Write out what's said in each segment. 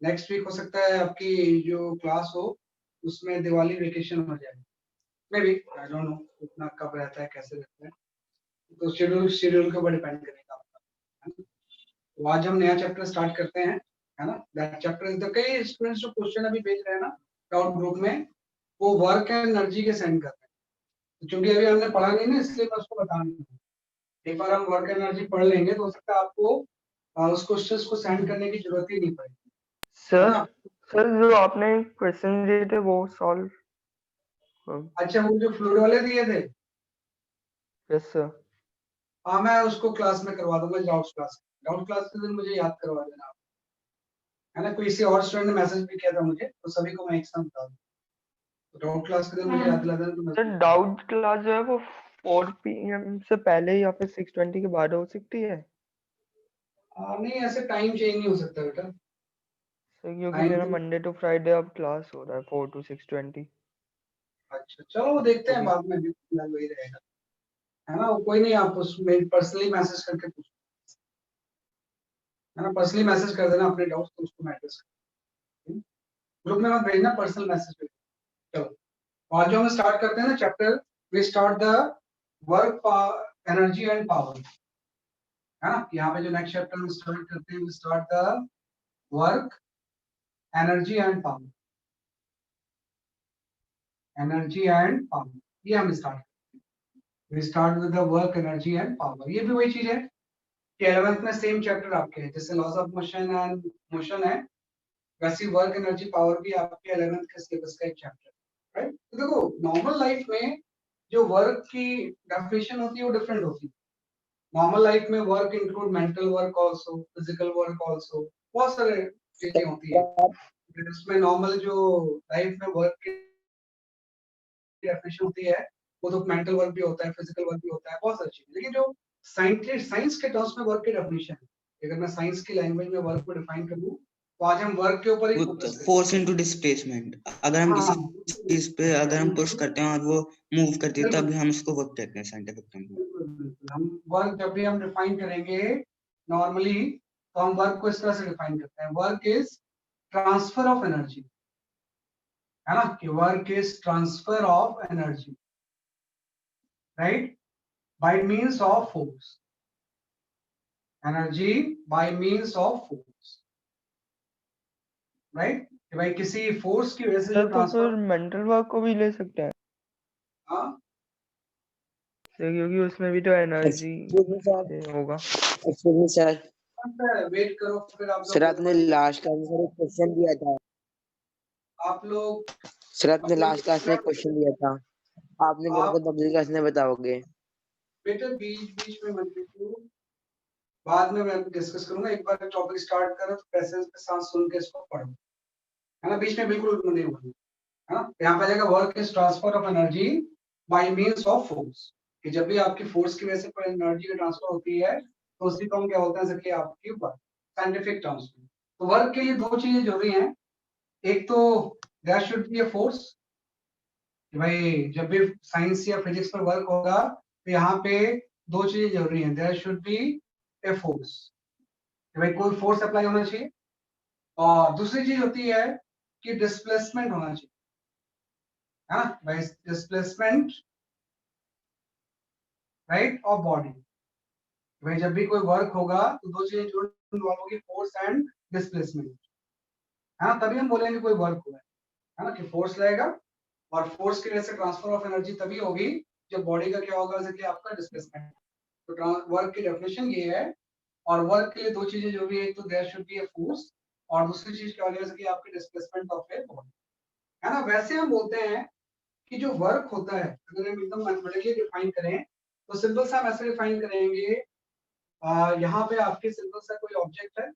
Next week हो सकता है आपकी जो क्लास हो उसमें दिवाली वेकेशन हो जाए, may be, I don't know उतना कब रहता है कैसे रहता है, तो शेड्यूल के ऊपर डिपेंड करेगा आपका, है ना? तो आज हम नया चैप्टर स्टार्ट करते हैं, है ना? दैट चैप्टर इज द, कई स्टूडेंट्स जो क्वेश्चन अभी भेज रहे हैं ना डाउट ग्रुप में, वो वर्क एंड एनर्जी के सेंड कर रहे हैं, तो क्योंकि अभी हमने पढ़ा नहीं ना इसलिए मैं उसको बता नहीं हूँ। एक बार हम वर्क एनर्जी पढ़ लेंगे तो हो सकता है आपको उस क्वेश्चंस को सेंड करने की जरूरत ही नहीं पड़ेगी, है सर ना? सर जो आपने क्वेश्चन दिए थे वो सॉल्व। अच्छा, वो जो फ्लूइड वाले दिए थे, यस सर। हाँ मैं उसको क्लास में करवा दूंगा, डाउट क्लास के दिन मुझे याद करवा देना आप, है ना? कोई किसी और स्टूडेंट ने मैसेज भी किया था मुझे, तो सभी को मैं एक साथ बता दूँ, तो डाउट क्लास के दिन मुझे याद दिला देना तो मैं सर उसको बता डाउट क्लास जो है वो 4 PM से पहले या फिर 6:20 के बाद हो सकती है दूंगा। नहीं, ऐसे टाइम चेंज नहीं हो सकता बेटा, सर, क्योंकि टाइम मेरा तो, मंडे टू फ्राइडे अब क्लास हो रहा है 4 to 6:20। अच्छा चलो वो देखते तो हैं भी बाद में, भी फिलहाल वही रहेगा, है ना? वो कोई नहीं, आप उसमें पर्सनली मैसेज करके पूछ, है ना? पर्सनली मैसेज कर देना अपने डाउट्स, तो उसको मैं एड्रेस कर, ग्रुप में मत भेजना, पर्सनल मैसेज भेजना। चलो आज जो हम स्टार्ट करते हैं ना chapter, we start the work, energy and power, है ना? यहाँ पे जो नेक्स्ट चैप्टर हम स्टार्ट करते हैं, we start the work, energy and power, energy and power, ये हम start, we start with the work, energy and power. ये भी वही चीज है कि 11th में सेम चैप्टर आपके हैं, जैसे laws of motion and motion है, वैसे वर्क, एनर्जी, पावर भी आपके 11th के सिलेबस का एक चैप्टर है, राइट? तो देखो नॉर्मल लाइफ में जो वर्क की डेफिनेशन होती है वो डिफरेंट होती है। नॉर्मल लाइफ में work include mental work also, physical work also, बहुत सारे चीजें होती है। फिर उसमें नॉर्मल जो लाइफ में वर्क की डेफिनेशन होती है, वो तो मेंटल वर्क भी होता है, फिजिकल वर्क भी होता है, बहुत सारी चीजें। लेकिन जो साइंस के टर्म्स में वर्क की डेफिनेशन है, अगर मैं साइंस की लैंग्वेज में वर्क को डिफाइन करूँ, तो आज हम वर्क के ऊपर ही फोकस करेंगे। फोर्स इनटू डिस्प्लेसमेंट, अगर हम हाँ, किसी चीज पे अगर हम पुश करते हैं और वो मूव करती है बिल्कुल तब हम उसको वर्क कहते हैं साइंटिफिक टर्म में। बिल्कुल बिल्कुल, हम वर्क जब भी हम डिफाइन करेंगे नॉर्मली, तो हम वर्क को इस तरह से डिफाइन करते हैं, work is transfer of energy, है ना? कि work is transfer of energy, right, by means of force, energy by means of force, right? कि भाई किसी फोर्स की वजह से जो सर तो ट्रांसफर, फिर मेंटल वर्क को भी ले सकते हैं हाँ सर, क्योंकि उसमें भी तो एनर्जी से होगा। एक्सक्यूज मी सर, वेट करो, फिर आप सर लोग आपने लास्ट क्लास में सर एक क्वेश्चन दिया था, आप लोग सर आपने अपना लास्ट क्लास में एक क्वेश्चन दिया था, आपने मेरे आप को अगली क्लास में बताओगे। बेटे बीच बीच में मत देखो, बाद में मैं डिस्कस करूंगा, एक बार टॉपिक स्टार्ट करो तो पैसेज के साथ सुन के इसको पढ़ो, है ना? बीच में बिल्कुल नहीं बोलना, है ना? यहाँ पे जाएगा work is transfer of energy by means of force, कि जब भी आपकी फोर्स की वजह से कोई एनर्जी का ट्रांसफर होती है तो उसी को हम क्या बोलते हैं, जैसे कि आपकी वर्क, साइंटिफिक टर्म्स में। तो वर्क के लिए दो चीजें जरूरी हैं, एक तो there should be a force, कि भाई जब भी साइंस या फिजिक्स पर वर्क होगा तो यहाँ पे दो चीजें जरूरी हैं, there should be a force, कि भाई कोई फोर्स अप्लाई होना चाहिए, और दूसरी चीज होती है कि डिस्प्लेसमेंट होना चाहिए, है ना? भाई डिस्प्लेसमेंट, राइट, ऑफ बॉडी, भाई जब भी कोई वर्क होगा तो दो चीजें जरूर इन्वॉल्व होगी, फोर्स एंड डिस्प्लेसमेंट, है ना? तभी हम बोलेंगे कोई वर्क हुआ है ना? कि फोर्स लगेगा, और फोर्स की वजह से ट्रांसफर ऑफ एनर्जी तभी होगी जब बॉडी का क्या होगा, जैसे कि आपका डिस्प्लेसमेंट। तो वर्क की डेफिनेशन ये है, और वर्क के लिए दो चीजें जरूरी है, एक तो there should be a force, और दूसरी चीज क्या होगी, जैसे कि आपकी डिस्प्लेसमेंट ऑफ ए बॉडी, है ना? वैसे हम बोलते हैं कि जो वर्क होता है, अगर हम एकदम मैथमेटिकली डिफाइन करें तो सिंपल सा हम ऐसे डिफाइन करेंगे, यहाँ पे आपके सिंपल सा कोई ऑब्जेक्ट है,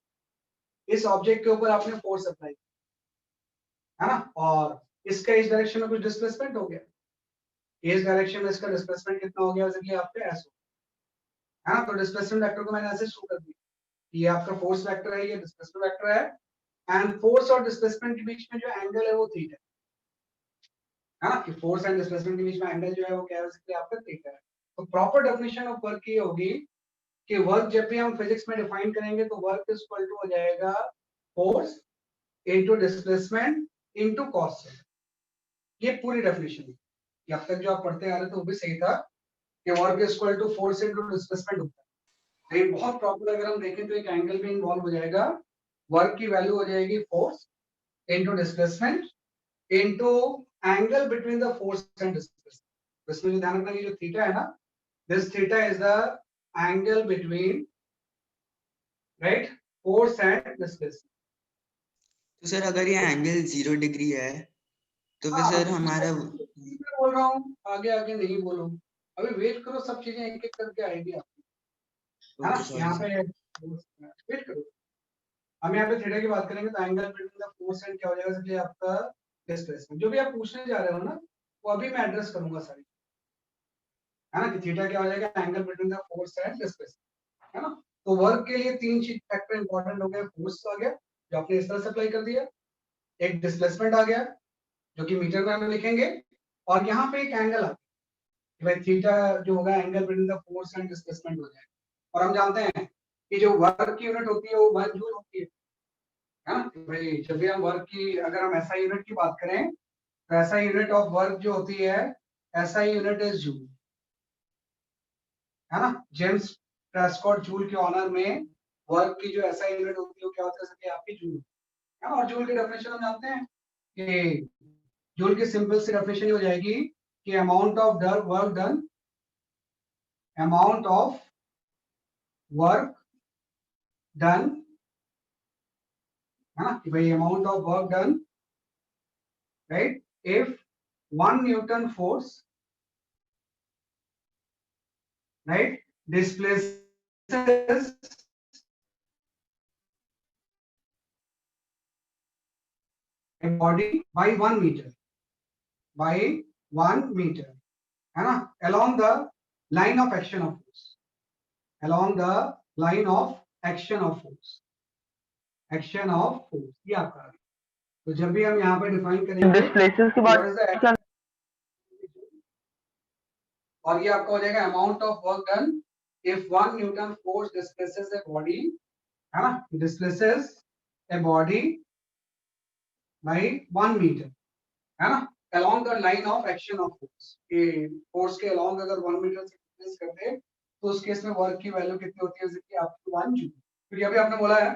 इस ऑब्जेक्ट के ऊपर आपने फोर्स अप्लाई, है ना? और इसका इस डायरेक्शन में कुछ डिस्प्लेसमेंट हो गया, इस डायरेक्शन में इसका डिस्प्लेसमेंट कितना हो गया, जैसे कि आपके ऐसे, है ना? तो डिस्प्लेसमेंट वेक्टर को मैंने ऐसे शो कर दिया, ये आपका फोर्स वेक्टर है, ये डिस्प्लेसमेंट वेक्टर है, एंड फोर्स और डिस्प्लेसमेंट के बीच में जो एंगल है वो थीटा है ना? कि फोर्स एंड डिस्प्लेसमेंट के बीच में एंगल जो है वो क्या है, इसलिए आपका थीटा है। तो प्रॉपर डेफिनेशन ऑफ वर्क ये होगी कि वर्क जब भी हम फिजिक्स में डिफाइन करेंगे तो वर्क इज इक्वल टू हो जाएगा force into displacement into cost. ये पूरी डेफिनेशन है। अब तक जो आप पढ़ते आ रहे थे वो भी सही था कि work is equal to force into displacement होता है। लेकिन बहुत प्रॉपर अगर हम देखें तो एक एंगल भी इन्वॉल्व हो जाएगा। वर्क की वैल्यू हो जाएगी force into displacement into angle between the force and displacement. इसमें जो ध्यान रखना कि जो थीटा है ना, this theta is the angle between right force and displacement. तो सर अगर ये एंगल 0 डिग्री है तो फिर सर हमारा मैं बोल रहा हूँ आगे आगे नहीं बोलो, अभी वेट करो, सब चीजें एक एक करके आएगी आपको, है ना। ओके यहाँ सॉरी पे वेट करो। हम यहाँ पे थीटा की बात करेंगे तो angle between the force and क्या हो जाएगा सबसे आपका डिस्प्लेसमेंट। जो भी आप पूछने जा रहे हो ना वो अभी मैं एड्रेस करूंगा सारी, है ना, कि थीटा क्या हो जाएगा angle between the force and displacement, है ना। तो वर्क के लिए तीन चीज फैक्टर इंपॉर्टेंट हो गए। फोर्स आ गया जो आपने इस तरह से अप्लाई कर दिया, एक डिस्प्लेसमेंट आ गया जो कि मीटर में हम लिखेंगे, और यहाँ पे एक एंगल आ गया भाई थीटा जो होगा angle between the force and displacement हो जाएगा। और हम जानते हैं कि जो वर्क की यूनिट होती है वो 1 जूल होती है ना भाई। जब भी हम वर्क की अगर हम एसआई यूनिट की बात करें तो एसआई यूनिट ऑफ वर्क जो होती है एसआई यूनिट इज जूल, है ना। जेम्स प्रेस्कॉट जूल के ऑनर में वर्क की जो एसआई यूनिट होती है वो क्या होता है आपकी जूल, है ना। और जूल की डेफिनेशन हम जानते हैं कि जूल की सिंपल सी डेफिनेशन हो जाएगी कि amount of work done, amount of work done, है ना, कि भाई amount of work done right if 1 newton force right displaces a body by 1 meter, by 1 meter, है ना, along the line of action of force, along the line of action of force, action of force ये आपका है। तो जब भी हम यहाँ पे डिफाइन करेंगे डिस्प्लेसेस के बाद what is the क्या और ये आपका हो जाएगा amount of work done if 1 newton force displaces a body, है ना, displaces a body by 1 metre, है ना, along the line of action of force। कि फोर्स के along अगर 1 मीटर से डिस्प्लेस करते हैं तो उस केस में वर्क की वैल्यू कितनी होती है जैसे कि आपकी 1 जूल। फिर अभी आपने बोला है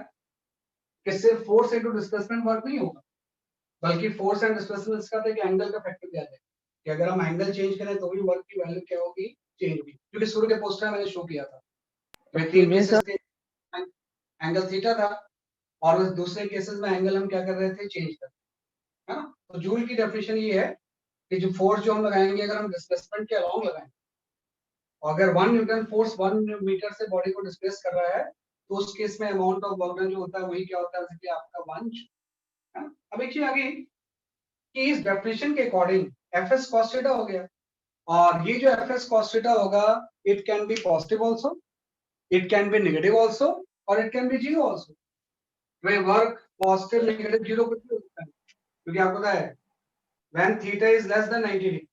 कि सिर्फ फोर्स इनटू डिस्प्लेसमेंट वर्क नहीं होगा बल्कि फोर्स एंड डिस्प्लेसमेंट का एक एंगल का फैक्टर दिया जाए कि अगर हम एंगल चेंज करें तो भी वर्क की वैल्यू क्या होगी, चेंज होगी। क्योंकि शुरू के पोस्टर में मैंने शो किया था तीन केसेस थे, एंगल थीटा था और उस दूसरे केसेस में एंगल हम क्या कर रहे थे, चेंज कर, है ना। तो जूल की डेफिनेशन ये है कि जो फोर्स जो हम लगाएंगे अगर हम डिस्प्लेसमेंट के अलोंग लगाएंगे और अगर 1 न्यूटन फोर्स 1 मीटर से बॉडी को डिस्प्लेस कर रहा है तो उस केस में अमाउंट ऑफ वर्क डन जो होता है वही क्या होता है जैसे कि आपका 1 जूल, है ना। अब एक चीज आ गई कि इस डेफिनेशन के अकॉर्डिंग एफएस cos थीटा हो गया और ये जो एफएस cos थीटा होगा it can be positive also, it can be negative also और it can be zero also. वे वर्क पॉजिटिव नेगेटिव जीरो कुछ भी हो सकता है क्योंकि आपको पता है when theta is less than 90 degree,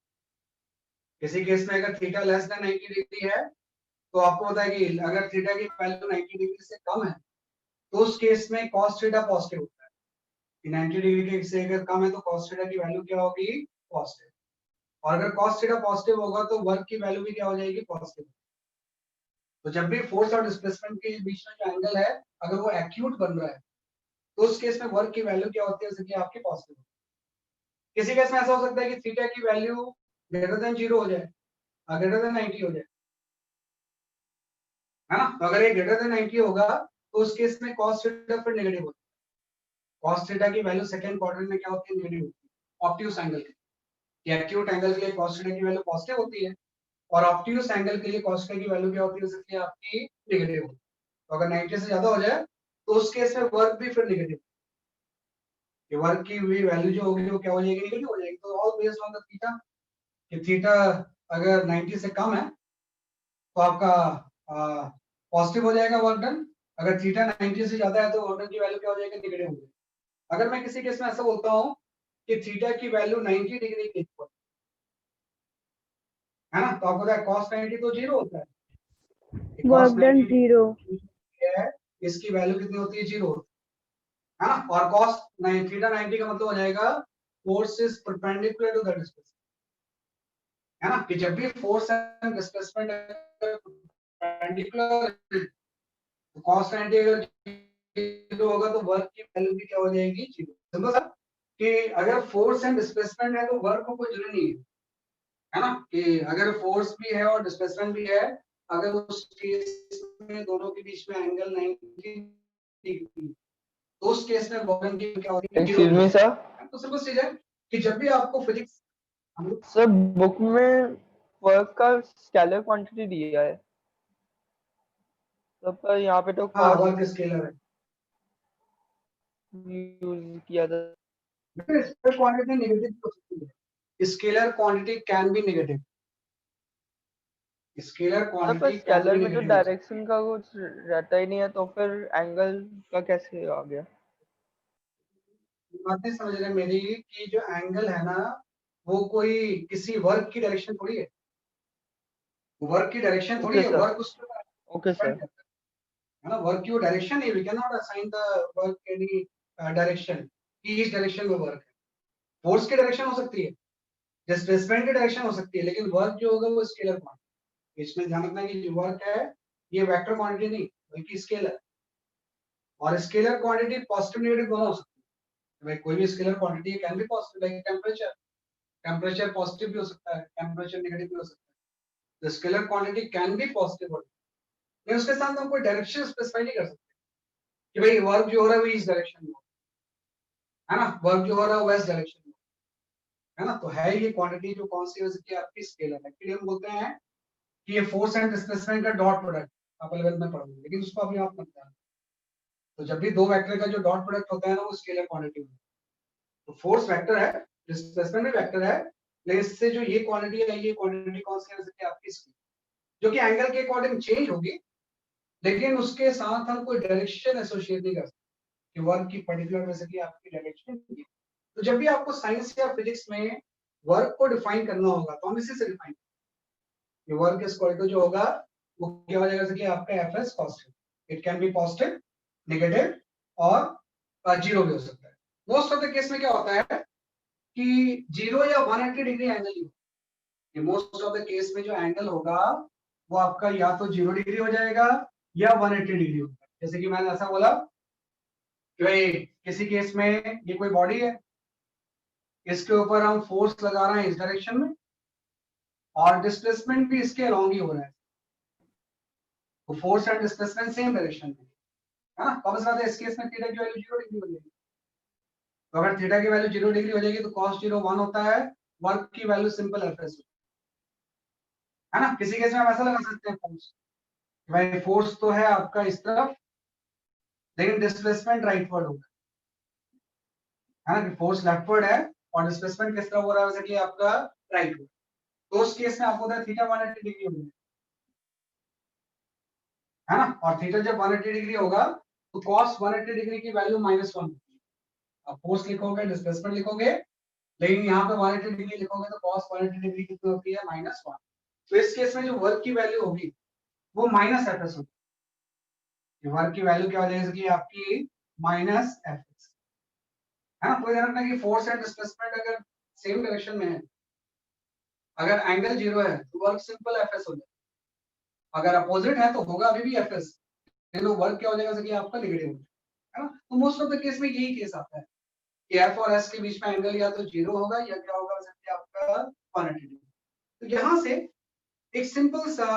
किसी केस में अगर थीटा लेस देन 90 डिग्री है तो आपको पता है कि अगर थीटा की वैल्यू 90 डिग्री से कम है तो उस केस में cos थीटा पॉजिटिव होता है कि 90 डिग्री से अगर कम है तो cos थीटा की वैल्यू क्या होगी, पॉजिटिव। और अगर cos थीटा पॉजिटिव होगा तो वर्क की वैल्यू भी क्या हो जाएगी, पॉजिटिव। तो जब भी फोर्स और डिस्प्लेसमेंट के बीच में जो एंगल है अगर वो एक्यूट बन रहा है तो उस केस में वर्क की वैल्यू क्या होती है, जैसे कि आपकी पॉजिटिव। किसी केस में ऐसा हो सकता है कि थीटा की वैल्यू ग्रेटर देन 0 हो जाए, ग्रेटर देन 90 हो जाए, है ना। तो अगर ये ग्रेटर देन 90 होगा तो उस केस में cos थीटा फिर नेगेटिव होता है। cos थीटा की वैल्यू सेकंड क्वाड्रेंट में क्या होती है, नेगेटिव होती है। ऑब्ट्यूस एंगल के एक्यूट एंगल के लिए cos थीटा की वैल्यू पॉजिटिव होती है और ऑब्ट्यूस एंगल के लिए cos थीटा की वैल्यू क्या होती है, जैसे कि आपकी नेगेटिव होती है। तो अगर 90 से ज्यादा हो जाए तो उस केस में वर्क भी फिर नेगेटिव, कि वर्क की हुई वैल्यू जो होगी वो क्या हो जाएगी, नेगेटिव हो जाएगी। तो all based on the theta, कि थीटा अगर 90 से कम है तो आपका पॉजिटिव हो जाएगा वर्क डन, अगर थीटा 90 से ज्यादा है तो वर्क डन की वैल्यू क्या हो जाएगी, नेगेटिव हो जाएगी। अगर मैं किसी केस में ऐसा बोलता हूँ कि थीटा की वैल्यू 90 डिग्री के इक्वल, है ना, तो आपको पता है cos 90 तो 0 होता है, वर्क डन 0 है इसकी वैल्यू कितनी होती है, 0 होती है। है ना, और cos थीटा 90 का मतलब हो जाएगा force is perpendicular to the displacement, है ना, कि जब भी फोर्स एंड डिस्प्लेसमेंट परपेंडिकुलर तो cos 90 अगर 0 होगा तो वर्क की वैल्यू भी क्या हो जाएगी 0। समझो सर कि अगर फोर्स एंड डिस्प्लेसमेंट है तो वर्क को कोई जरूरत नहीं है ना, कि अगर फोर्स भी है और डिस्प्लेसमेंट भी है, अगर उस केस में दोनों के बीच में एंगल 90 डिग्री, तो उस केस में बॉर्डन की क्या होती है, एक्सक्यूज मी सर, तो सिंपल चीज है कि जब भी आपको फिजिक्स सर बुक में वर्क का स्केलर क्वांटिटी दिया है, तो पर यहाँ पे तो हाँ कॉस्ट वर्क स्केलर है, यूज किया था। स्केलर क्वांटिटी नेगेटिव हो सकती है, scalar quantity can be negative, scalar sir पर क्वांटिटी कैन स्केलर बी में तो नेगेटिव। डायरेक्शन का कुछ रहता ही नहीं है, तो फिर एंगल का कैसे आ गया? बात नहीं समझ रहे मेरी कि जो एंगल है ना वो कोई किसी वर्क की डायरेक्शन थोड़ी है, वर्क की डायरेक्शन थोड़ी ओके है, सर, वर्क उस पर ओके डिपेंड सर, करता है ना, वर्क की वो डायरेक्शन है, we can not assign the work any direction कि इस डायरेक्शन में वर्क है। फोर्स की डायरेक्शन हो सकती है, डिस्प्लेसमेंट की डायरेक्शन हो सकती है, लेकिन वर्क जो होगा वो स्केलर क्वांटिटी, इसमें ध्यान रखना कि जो वर्क है ये वेक्टर क्वांटिटी नहीं बल्कि स्केलर, और स्केलर क्वांटिटी पॉजिटिव नेगेटिव दोनों हो सकती है। भाई कोई भी scalar quantity can be positive, like temperature, temperature positive भी हो सकता है, टेंपरेचर नेगेटिव भी हो सकता है, the scalar quantity can be positive, लेकिन उसके साथ हम कोई डायरेक्शन स्पेसिफाई नहीं कर सकते कि भाई वर्क जो हो रहा है वो इस डायरेक्शन में है ना, वर्क जो हो रहा है वेस्ट डायरेक्शन में, है ना, तो है ये क्वांटिटी जो कौन सी हो सकती है आपकी स्केलर है, इसलिए हम बोलते हैं कि ये फोर्स एंड डिस्प्लेसमेंट का डॉट प्रोडक्ट, आप 11th में पढ़ोगे, लेकिन उसको अभी आप मत जानते। तो जब भी दो वेक्टर का जो डॉट प्रोडक्ट होता है ना वो स्केलर क्वांटिटी होती है, तो फोर्स वेक्टर है, डिस्प्लेसमेंट भी वेक्टर है, लेकिन इससे जो ये क्वांटिटी है ये क्वांटिटी कौन सी हो सकती है आपकी स्केलर, जो कि एंगल के अकॉर्डिंग चेंज होगी, लेकिन उसके साथ हम कोई डायरेक्शन एसोसिएट नहीं कर सकते कि वर्क की पर्टिकुलर वजह की आपकी डायरेक्शन। तो जब भी आपको साइंस या फिजिक्स में वर्क को डिफाइन करना होगा तो हम इसी से डिफाइन, ये वर्क इज इक्वल टू जो होगा वो क्या हो जाएगा, जैसे कि आपका F S positive, it can be positive, negative और जीरो भी हो सकता है। मोस्ट ऑफ द केस में क्या होता है कि जीरो या 180 degree angle he, most of the case में जो एंगल होगा वो आपका या तो 0 डिग्री हो जाएगा या 180 डिग्री होगा। जैसे कि मैंने ऐसा बोला कि भाई किसी केस में ये कोई बॉडी है, इसके ऊपर हम फोर्स लगा रहे हैं इस डायरेक्शन में और डिस्प्लेसमेंट भी इसके अलोंग ही हो रहा है, तो force and displacement same direction में है ना, तो अब इस केस में थीटा की वैल्यू 0 डिग्री हो जाएगी, तो अगर थीटा की वैल्यू 0 डिग्री हो जाएगी तो cos 0 1 होता है, वर्क की वैल्यू सिंपल एफ है ना। किसी केस में हम ऐसा लगा सकते हैं फोर्स, भाई फोर्स तो है आपका इस तरफ लेकिन डिस्प्लेसमेंट राइटवर्ड होगा, है ना, कि फोर्स लेफ्टवर्ड है और डिस्प्लेसमेंट किस तरफ हो रहा है, वैसे कि आपका राइटवर्ड, तो उस केस में आपको होता है थीटा 180 डिग्री हो जाएगा, है ना, और थीटा जब 180 डिग्री होगा तो cos 180 डिग्री की वैल्यू -1 होती है। आप फोर्स लिखोगे डिस्प्लेसमेंट लिखोगे, लेकिन यहाँ पे 180 डिग्री लिखोगे तो cos 180 डिग्री कितनी होती है, -1। तो इस केस में जो वर्क की वैल्यू होगी वो -fs होगी, वर्क की वैल्यू क्या हो जाएगी आपकी -fs, है ना। कोई ध्यान रखना कि फोर्स एंड डिस्प्लेसमेंट अगर सेम डायरेक्शन में है, अगर एंगल 0 है तो वर्क सिंपल एफएस हो जाएगा, अगर अपोजिट है तो होगा अभी भी एफएस, लेकिन वर्क क्या हो जाएगा, जैसे कि आपका नेगेटिव हो जाएगा, है ना। तो मोस्ट ऑफ द केस में यही केस आता है कि एफ और एस के बीच में एंगल या तो 0 होगा या क्या होगा, जैसे कि आपका 180 डिग्री। तो यहाँ से एक सिंपल सा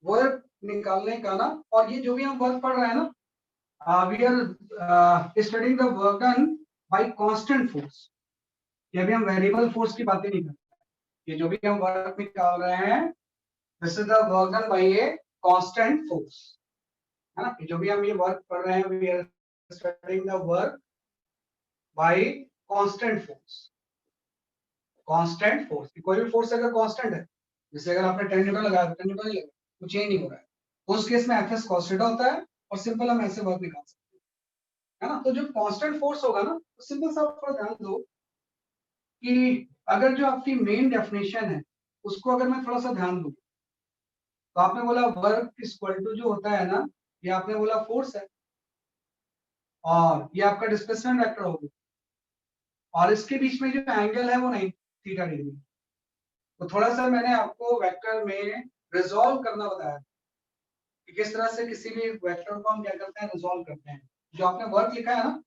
वर्क निकालने का ना, और ये जो भी हम वर्क पढ़ रहे हैं ना, we are studying the work done by constant force, ये अभी हम वेरिएबल फोर्स की बातें नहीं कर रहे, ये जो भी हम वर्क निकाल रहे हैं this is the work done bye a constant force, है ना, जो भी हम ये वर्क पढ़ रहे हैं we are studying the work by constant force, constant force, कोई भी फोर्स अगर कांस्टेंट है, जैसे अगर आपने 10 न्यूटन लगाया 10 न्यूटन ही लगा, वो चेंज नहीं हो रहा है, तो उस केस में एफएस cos थीटा होता है और सिंपल हम ऐसे वर्क निकाल सकते हैं, है ना। तो जो कांस्टेंट फोर्स होगा ना, तो सिंपल सा थोड़ा ध्यान दो कि अगर जो आपकी मेन डेफिनेशन है उसको अगर मैं थोड़ा सा ध्यान दूं, तो आपने बोला वर्क इक्वल टू जो होता है ना, ये आपने बोला फोर्स है, और ये आपका डिस्प्लेसमेंट वेक्टर हो गया और इसके बीच में जो एंगल है वो 90 थीटा डिग्री। तो थोड़ा सा मैंने आपको वेक्टर में रिजॉल्व करना बताया कि किस तरह से किसी भी वेक्टर को हम क्या करते हैं, रिजॉल्व करते हैं। जो आपने वर्क लिखा है ना,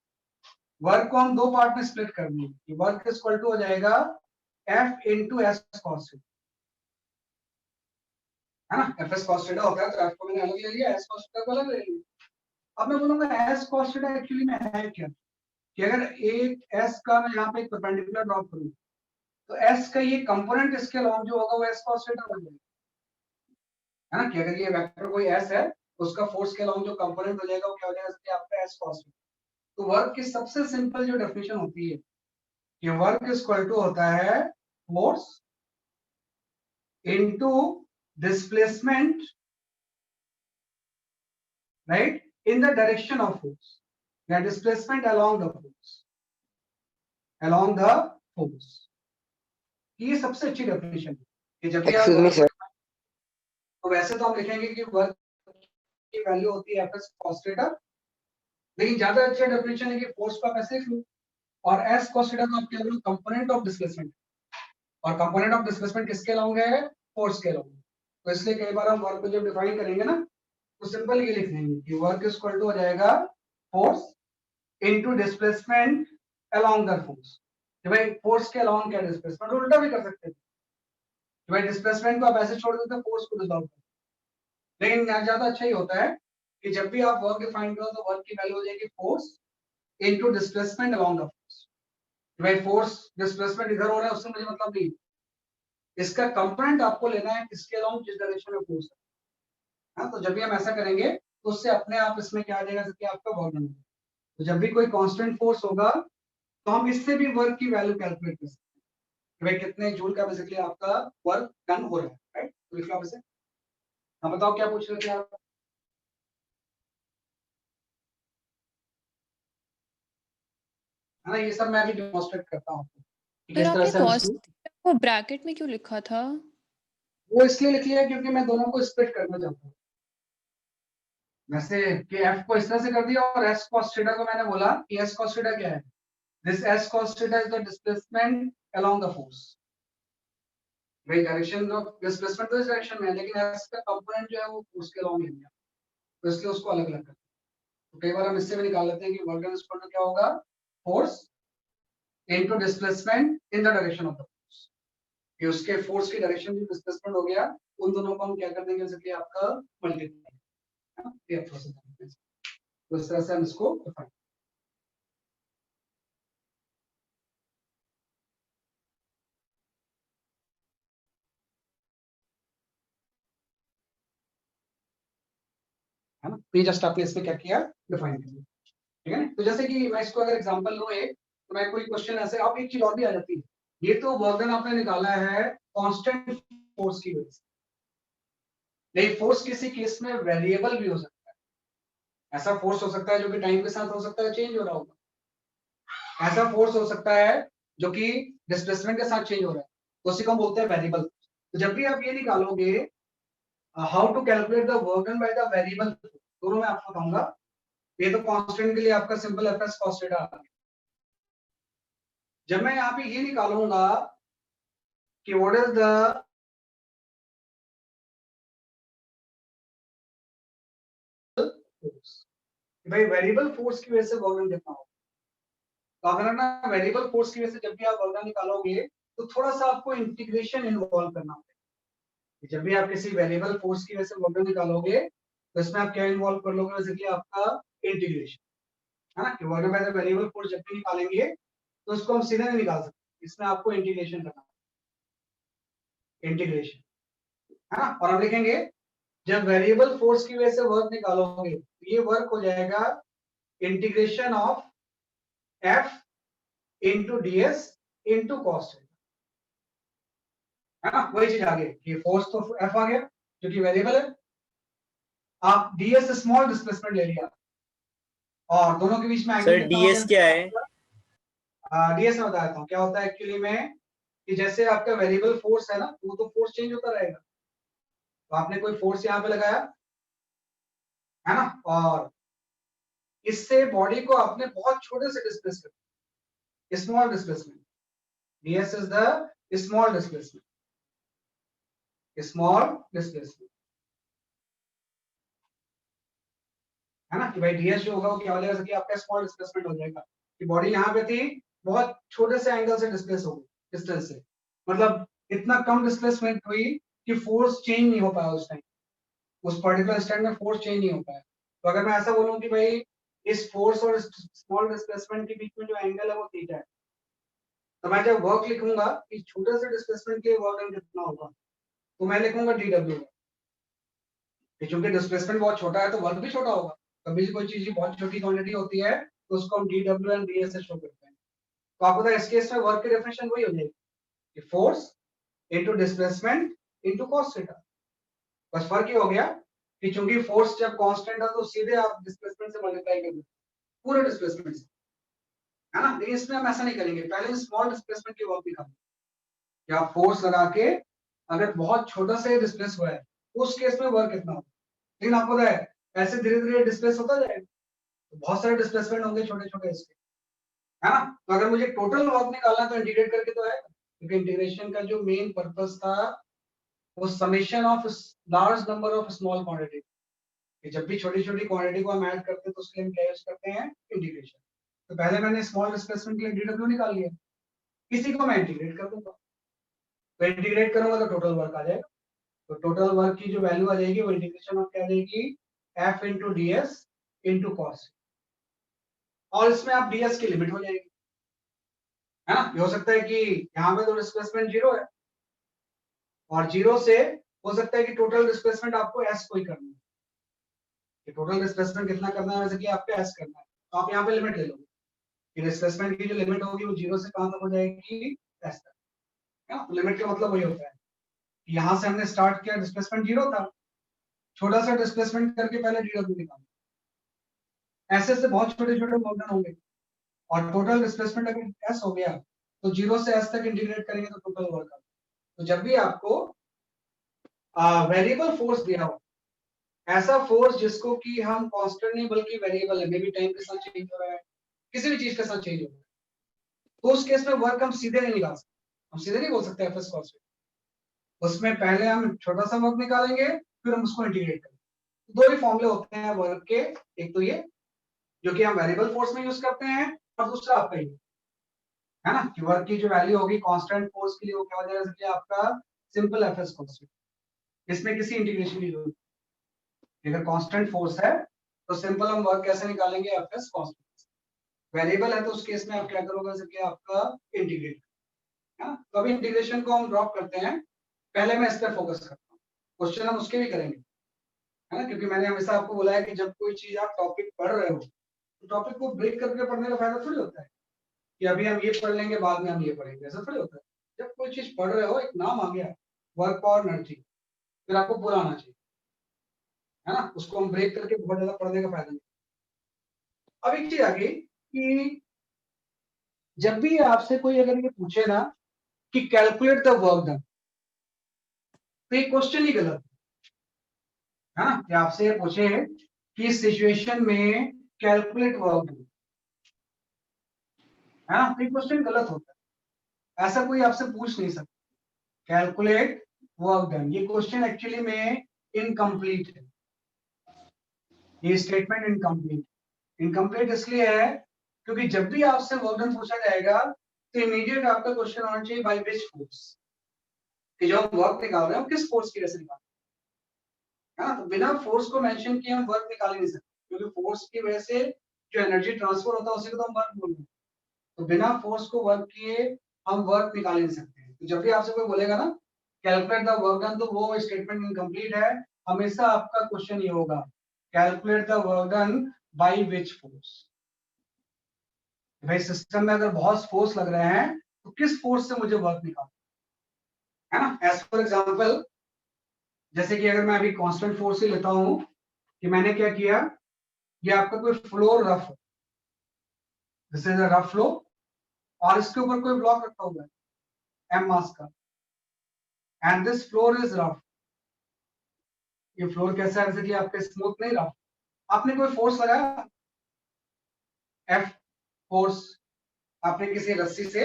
वर्क को हम दो पार्ट में स्प्लिट कर देंगे। वर्क इज इक्वल टू हो जाएगा F into S cos theta, है ना। एफ एस कॉस थीटा होता है तो F को मैंने अलग ले लिया, एस कॉस थीटा को अलग ले लिया। अब मैं बोलूंगा एस कॉस थीटा एक्चुअली में है क्या, कि अगर एक एस का मैं यहाँ पे एक परपेंडिकुलर ड्रॉप करूँ तो एस का ये कंपोनेंट इसके लॉन्ग जो होगा वो एस कॉस थीटा हो जाएगा, है ना। कि अगर ये वेक्टर कोई एस है उसका फोर्स के लॉन्ग जो कंपोनेंट हो जाएगा वो क्या हो जाएगा, इसलिए आपका एस कॉस थीटा। तो वर्क की सबसे सिंपल जो डेफिनेशन होती है कि वर्क इज इक्वल टू होता है force into displacement, right, in the direction of force, या displacement along the force, along the force. ये सबसे अच्छी डेफिनेशन है कि जब भी आप एक्सक्यूज मी सर, तो वैसे तो हम लिखेंगे कि वर्क की वैल्यू होती है एफ एस कॉस थीटा, लेकिन ज्यादा अच्छा डेफिनेशन है कि फोर्स को आप ऐसे लिख लो और एस कॉस थीटा को आप क्या करो, कंपोनेंट ऑफ डिस्प्लेसमेंट, और कंपोनेंट ऑफ डिस्प्लेसमेंट किसके अलोंग है, फोर्स के अलोंग। तो इसलिए कई बार हम वर्क को जब डिफाइन करेंगे ना तो सिंपल ये लिख देंगे कि वर्क इज इक्वल टू हो जाएगा force into displacement along the force. कि भाई फोर्स के अलोंग क्या डिस्प्लेसमेंट, उल्टा भी कर सकते थे कि भाई डिस्प्लेसमेंट को आप ऐसे छोड़ देते, फोर्स को रिजॉल्व कर, लेकिन ज्यादा अच्छा ही होता है कि जब भी आप वर्क डिफाइन करो तो वर्क की वैल्यू हो जाएगी force into displacement along the force. भाई फोर्स डिस्प्लेसमेंट इधर हो रहा है उससे मुझे मतलब नहीं, इसका कंपोनेंट आपको लेना है किसके अलोंग, जिस डायरेक्शन में फोर्स है। हाँ, तो जब भी हम ऐसा करेंगे तो उससे अपने आप इसमें क्या आ जाएगा, जैसे आपका वर्क डन। तो जब भी कोई कांस्टेंट फोर्स होगा तो हम इससे भी वर्क की वैल्यू कैलकुलेट कर सकते हैं कि भाई कितने जूल का बेसिकली आपका वर्क डन हो रहा है, राइट। तो लिख लो आप इसे। हाँ बताओ क्या पूछ रहे थे आप। है ना, ये सब मैं अभी डेमोंस्ट्रेट करता हूँ आपको कि सर किस तरह आपने से हम कॉस इसको, को ब्रैकेट में क्यों लिखा था? वो इसलिए लिख लिया क्योंकि मैं दोनों को स्प्लिट करना चाहता हूँ। वैसे कि एफ को इस तरह से कर दिया और एस कॉस थीटा को मैंने बोला कि एस कॉस थीटा क्या है, this S cos theta is the displacement along the force. भाई डायरेक्शन ऑफ डिस्प्लेसमेंट तो इस डायरेक्शन में है, लेकिन एस का कंपोनेंट जो है वो फोर्स के अलोंग लेंगे, तो इसलिए उसको अलग अलग करते हैं। तो कई बार हम इससे भी निकाल लेते हैं कि वर्क डन इक्वल टू क्या होगा, force into displacement in the direction of the force. कि उसके फोर्स की डायरेक्शन में डिस्प्लेसमेंट हो गया, उन दोनों को हम क्या कर देंगे, जैसे कि आपका मल्टीप्लाई, है ना, ये प्रोसेस है। तो इस तरह से हम इसको डिफाइन, है ना। तो ये जस्ट आपने इसमें क्या किया, डिफाइन कर दिया, ठीक है ना। तो जैसे कि मैं इसको अगर एग्जांपल लूं एक, तो मैं कोई क्वेश्चन ऐसे, अब एक चीज और भी आ जाती है, ये तो वर्क डन आपने निकाला है कांस्टेंट फोर्स की वजह से, लेकिन फोर्स किसी केस में वेरिएबल भी हो सकता है। ऐसा फोर्स हो सकता है जो कि टाइम के साथ हो सकता है चेंज हो रहा होगा, ऐसा फोर्स हो सकता है जो कि डिस्प्लेसमेंट के साथ चेंज हो रहा है, तो उसी को हम बोलते हैं वेरिएबल। तो जब भी आप ये निकालोगे how to calculate the work done by the variable, दोनों मैं आपको बताऊंगा। ये तो कांस्टेंट के लिए आपका सिंपल एफएस कॉस थीटा। जब मैं यहाँ पे ये निकालूंगा कि व्हाट इज द फोर्स, भाई वेरिएबल फोर्स की वजह से वर्क डन कितना होगा, तो अगर ना वेरिएबल फोर्स की वजह से जब भी आप वर्क डन निकालोगे तो थोड़ा सा आपको इंटीग्रेशन इन्वॉल्व करना होगा। जब भी आप किसी वेरिएबल फोर्स की वजह से वर्क डन निकालोगे तो इसमें आप क्या इन्वॉल्व कर लोगे, बेसिकली आपका इंटीग्रेशन, है ना। कि work done by the variable force जब भी निकालेंगे तो उसको हम सीधे नहीं निकाल सकते, इसमें आपको इंटीग्रेशन करना, इंटीग्रेशन, है ना। और हम लिखेंगे जब वेरिएबल फोर्स की वजह से वर्क निकालोगे तो ये वर्क हो जाएगा integration of F into DS into cos, है ना। वही चीज आ गई कि फोर्स तो एफ आ गया जो कि वेरिएबल है, आप डीएस स्मॉल डिस्प्लेसमेंट ले लिया और दोनों के बीच में एंगल सर कितना हो डीएस क्या है? गया। डीएस में बताता हूँ क्या होता है एक्चुअली में, कि जैसे आपका वेरिएबल फोर्स है ना, वो तो फोर्स चेंज होता रहेगा। तो आपने कोई फोर्स यहाँ पे लगाया, है ना, और इससे बॉडी को आपने बहुत छोटे से डिस्प्लेस कर, small displacement. ds is the small displacement, small displacement, है ना, कि भाई ds जो होगा वो क्या हो जाएगा कि आपका स्मॉल डिस्प्लेसमेंट हो जाएगा, कि बॉडी यहाँ पे थी, बहुत छोटे से एंगल से डिस्प्लेस हो गई, डिस्टेंस से, मतलब इतना कम डिस्प्लेसमेंट हुई कि फोर्स चेंज नहीं हो पाया उस टाइम, उस पर्टिकुलर स्टैंड में फोर्स चेंज नहीं हो पाया। तो अगर मैं ऐसा बोलूं कि भाई इस फोर्स और स्मॉल डिस्प्लेसमेंट के बीच में जो एंगल है वो थीटा है, तो मैं जब वर्क लिखूंगा कि छोटे से डिस्प्लेसमेंट के वर्क डन कितना होगा, तो मैं लिखूंगा dw, क्योंकि डिस्प्लेसमेंट बहुत छोटा है तो वर्क भी छोटा होगा। कभी भी कोई चीज की बहुत छोटी क्वांटिटी होती है तो उसको हम dw एंड ds से शो करते हैं। तो आपको पता है इस केस में वर्क की डेफिनेशन वही हो जाएगी कि force into displacement into cos theta. बस फर्क ये हो गया कि चूंकि फोर्स जब कांस्टेंट है तो सीधे आप डिस्प्लेसमेंट से मल्टीप्लाई कर दो, पूरे डिस्प्लेसमेंट से, है ना। लेकिन इसमें हम ऐसा नहीं करेंगे, पहले स्मॉल डिस्प्लेसमेंट की वर्क दिखाएंगे कि आप फोर्स लगा के अगर बहुत छोटा से डिस्प्लेस हुआ है उस केस में वर्क कितना होगा। लेकिन आपको पता है ऐसे धीरे धीरे डिस्प्लेस होता जाएगा, तो बहुत सारे डिस्प्लेसमेंट होंगे छोटे छोटे इसके, है ना। तो अगर मुझे टोटल वर्क निकालना है तो इंटीग्रेट करके तो आएगा, क्योंकि इंटीग्रेशन का जो मेन पर्पस था वो summation of large number of small quantity, कि जब भी छोटी छोटी क्वांटिटी को हम ऐड करते हैं तो उसके लिए हम क्या यूज करते हैं, इंटीग्रेशन। तो पहले मैंने स्मॉल डिस्प्लेसमेंट के लिए dw निकाल लिया, इसी को मैं इंटीग्रेट कर दूंगा, तो इंटीग्रेट करूंगा तो टोटल वर्क आ जाएगा। तो टोटल वर्क की जो वैल्यू आ जाएगी वो इंटीग्रेशन ऑफ क्या आ जाएगी, f into D S into cos, और इसमें आप ds की लिमिट हो जाएगी, है ना। ये हो सकता है कि यहाँ पे तो डिस्प्लेसमेंट 0 है और 0 से हो सकता है कि टोटल डिस्प्लेसमेंट आपको s कोई करना है, कि टोटल डिस्प्लेसमेंट कितना करना है, वैसे कि आपको s करना है, तो आप यहाँ पे लिमिट ले लोगे कि डिस्प्लेसमेंट की जो लिमिट होगी वो 0 से कहां तक हो जाएगी, s तक, है ना। तो लिमिट का मतलब वही होता है कि यहाँ से हमने स्टार्ट किया, डिस्प्लेसमेंट 0 था, छोटा सा डिस्प्लेसमेंट करके पहले dw निकाला, ऐसे से बहुत छोटे छोटे मॉडल होंगे, और टोटल डिस्प्लेसमेंट अगर s हो गया तो 0 से s तक इंटीग्रेट करेंगे तो टोटल वर्क आएगा। तो जब भी आपको वेरिएबल फोर्स दिया हो, ऐसा फोर्स जिसको कि हम कांस्टेंट नहीं बल्कि वेरिएबल है, मे बी टाइम के साथ चेंज हो रहा है, किसी भी चीज के साथ चेंज हो रहा है, तो उस केस में वर्क हम सीधे नहीं निकाल सकते, हम सीधे नहीं बोल सकते एफ एस कॉस। उसमें पहले हम छोटा सा वर्क निकालेंगे फिर हम उसको इंटीग्रेट करेंगे। दो ही फॉर्मूले होते हैं वर्क के, एक तो ये जो कि हम वेरिएबल फोर्स में यूज करते हैं, और दूसरा आपका ये, है ना, कि वर्क की जो वैल्यू होगी कांस्टेंट फोर्स के लिए वो क्या हो जाएगा, इसलिए आपका सिंपल एफ एस कॉस। इसमें किसी इंटीग्रेशन की जरूरत, अगर कांस्टेंट फोर्स है तो सिंपल हम वर्क कैसे निकालेंगे, एफ एस कॉस। वेरिएबल है तो उस केस में आप क्या करोगे, इसलिए आपका इंटीग्रेट, है ना। तो अभी इंटीग्रेशन को हम ड्रॉप करते हैं, पहले मैं इस पर फोकस करता हूँ, क्वेश्चन हम उसके भी करेंगे, है ना, क्योंकि मैंने हमेशा आपको बोला है कि जब कोई चीज आप टॉपिक पढ़ रहे हो तो टॉपिक को ब्रेक करके पढ़ने का फायदा थोड़ी होता है कि अभी हम ये पढ़ लेंगे बाद में हम ये पढ़ेंगे, ऐसा थोड़ी होता है। जब कोई चीज पढ़ रहे हो, एक नाम आ गया वर्क पावर एनर्जी, फिर आपको पूरा आना चाहिए, है ना, उसको हम ब्रेक करके बहुत ज्यादा पढ़ने का फायदा नहीं। अब एक चीज आ गई कि जब भी आपसे कोई अगर ये पूछे ना कि कैलकुलेट द वर्क डन, तो ये क्वेश्चन ही गलत है ना, कि आपसे ये पूछे कि इस सिचुएशन में कैलकुलेट वर्क डन, है ना, तो ये क्वेश्चन गलत होता है, ऐसा कोई आपसे पूछ नहीं सकता कैलकुलेट वर्क डन। ये क्वेश्चन एक्चुअली में इनकम्प्लीट है, ये स्टेटमेंट इनकम्प्लीट। इनकम्प्लीट इसलिए है क्योंकि जब भी आपसे वर्क डन पूछा जाएगा तो इमीडिएट आपका क्वेश्चन होना चाहिए बाय विच फोर्स, कि जो हम वर्क निकाल रहे हैं हम किस फोर्स की वजह से निकाल रहे हैं, तो बिना फोर्स को मेंशन किए हम वर्क निकाल ही नहीं सकते, क्योंकि फोर्स की वजह से जो एनर्जी ट्रांसफर होता है उसी को तो हम वर्क बोल रहे हैं। तो बिना फोर्स को वर्क किए हम वर्क निकाल ही नहीं सकते। तो जब भी आपसे कोई बोलेगा ना कैलकुलेट द वर्क डन, तो वो स्टेटमेंट इनकम्प्लीट है, हमेशा आपका क्वेश्चन ये होगा calculate the work done by which force. भाई सिस्टम में अगर बहुत फोर्स लग रहे हैं तो किस फोर्स से मुझे वर्क निकालना है ना। एज फॉर एग्जांपल, जैसे कि अगर मैं अभी कांस्टेंट फोर्स ही लेता हूं कि मैंने क्या किया, ये आपका कोई फ्लोर रफ है, this is a rough floor, और इसके ऊपर कोई ब्लॉक रखा हुआ है एम मास का, and this floor is rough. ये फ्लोर कैसा है, जैसे कि आपका स्मूथ नहीं रफ, आपने कोई फोर्स लगाया, F फोर्स, आपने किसी रस्सी से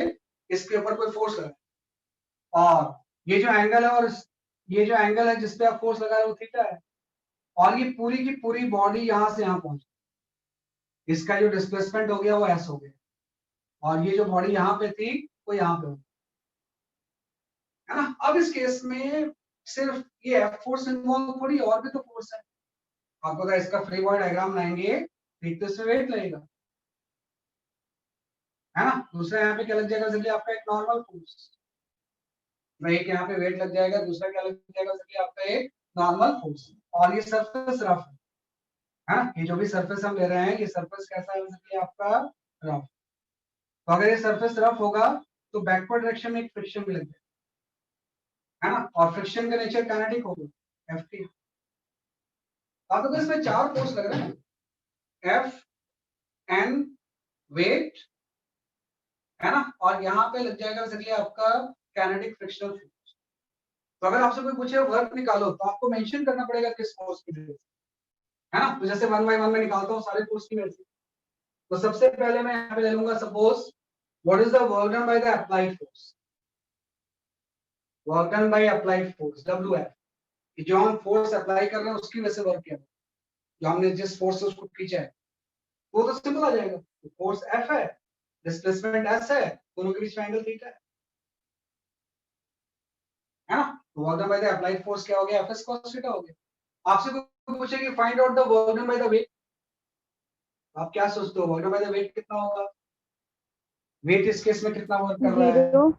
इसके ऊपर कोई फोर्स लगाया और ये जो एंगल है और ये जो एंगल है जिसपे आप फोर्स लगा रहे हो वो थीटा है और ये पूरी की पूरी बॉडी यहां से यहां पहुंची, इसका जो डिस्प्लेसमेंट हो गया वो S हो गया और ये जो बॉडी यहाँ पे थी वो यहाँ पे होगी, है ना। अब इस केस में सिर्फ ये F फोर्स इन्वॉल्व थोड़ी, और भी तो फोर्स है। आपको अगर इसका फ्री बॉडी डायग्राम लाएंगे ठीक तो इसमें वेट लगेगा, है ना। दूसरा यहाँ पे क्या लग जाएगा, जल्दी आपका एक नॉर्मल फोर्स, एक यहाँ पे वेट लग जाएगा, दूसरा क्या लग जाएगा, जल्दी आपका एक नॉर्मल फोर्स। और ये सरफेस रफ है ना, ये जो भी सरफेस हम ले रहे हैं ये सरफेस कैसा है, जल्दी आपका रफ। तो अगर ये सरफेस रफ होगा तो बैकवर्ड डायरेक्शन में एक फ्रिक्शन भी लग जाएगा, है ना, और फ्रिक्शन का नेचर काइनेटिक होगा Ft। आपको तो इसमें 4 फोर्स लग रहे हैं, F N वेट, है ना, और यहाँ पे लग जाएगा बेसिकली आपका काइनेटिक फ्रिक्शनल फोर्स। तो अगर आपसे कोई पूछे वर्क निकालो तो आपको मेंशन करना पड़ेगा किस फोर्स की वजह से, है ना। तो जैसे 1 by 1 में निकालता हूँ सारे फोर्स की वजह से, तो सबसे पहले मैं यहाँ पे ले लूंगा suppose what is the work done by the applied force, work done by applied force WF, कि जो हम फोर्स अप्लाई कर रहे हैं उसकी वजह से वर्क किया, जो हमने जिस फोर्स से उसको खींचा है वो तो सिंपल आ जाएगा। तो फोर्स F है, डिस्प्लेसमेंट S है, दोनों के बीच में एंगल थीटा है ना। तो work done by the applied force क्या हो गया, Fs cos थीटा हो गया। आपसे कोई पूछे कि find out the work done by the weight, आप क्या सोचते हो work done by the weight कितना होगा, वेट इस केस में कितना वर्क कर रहा है, 0।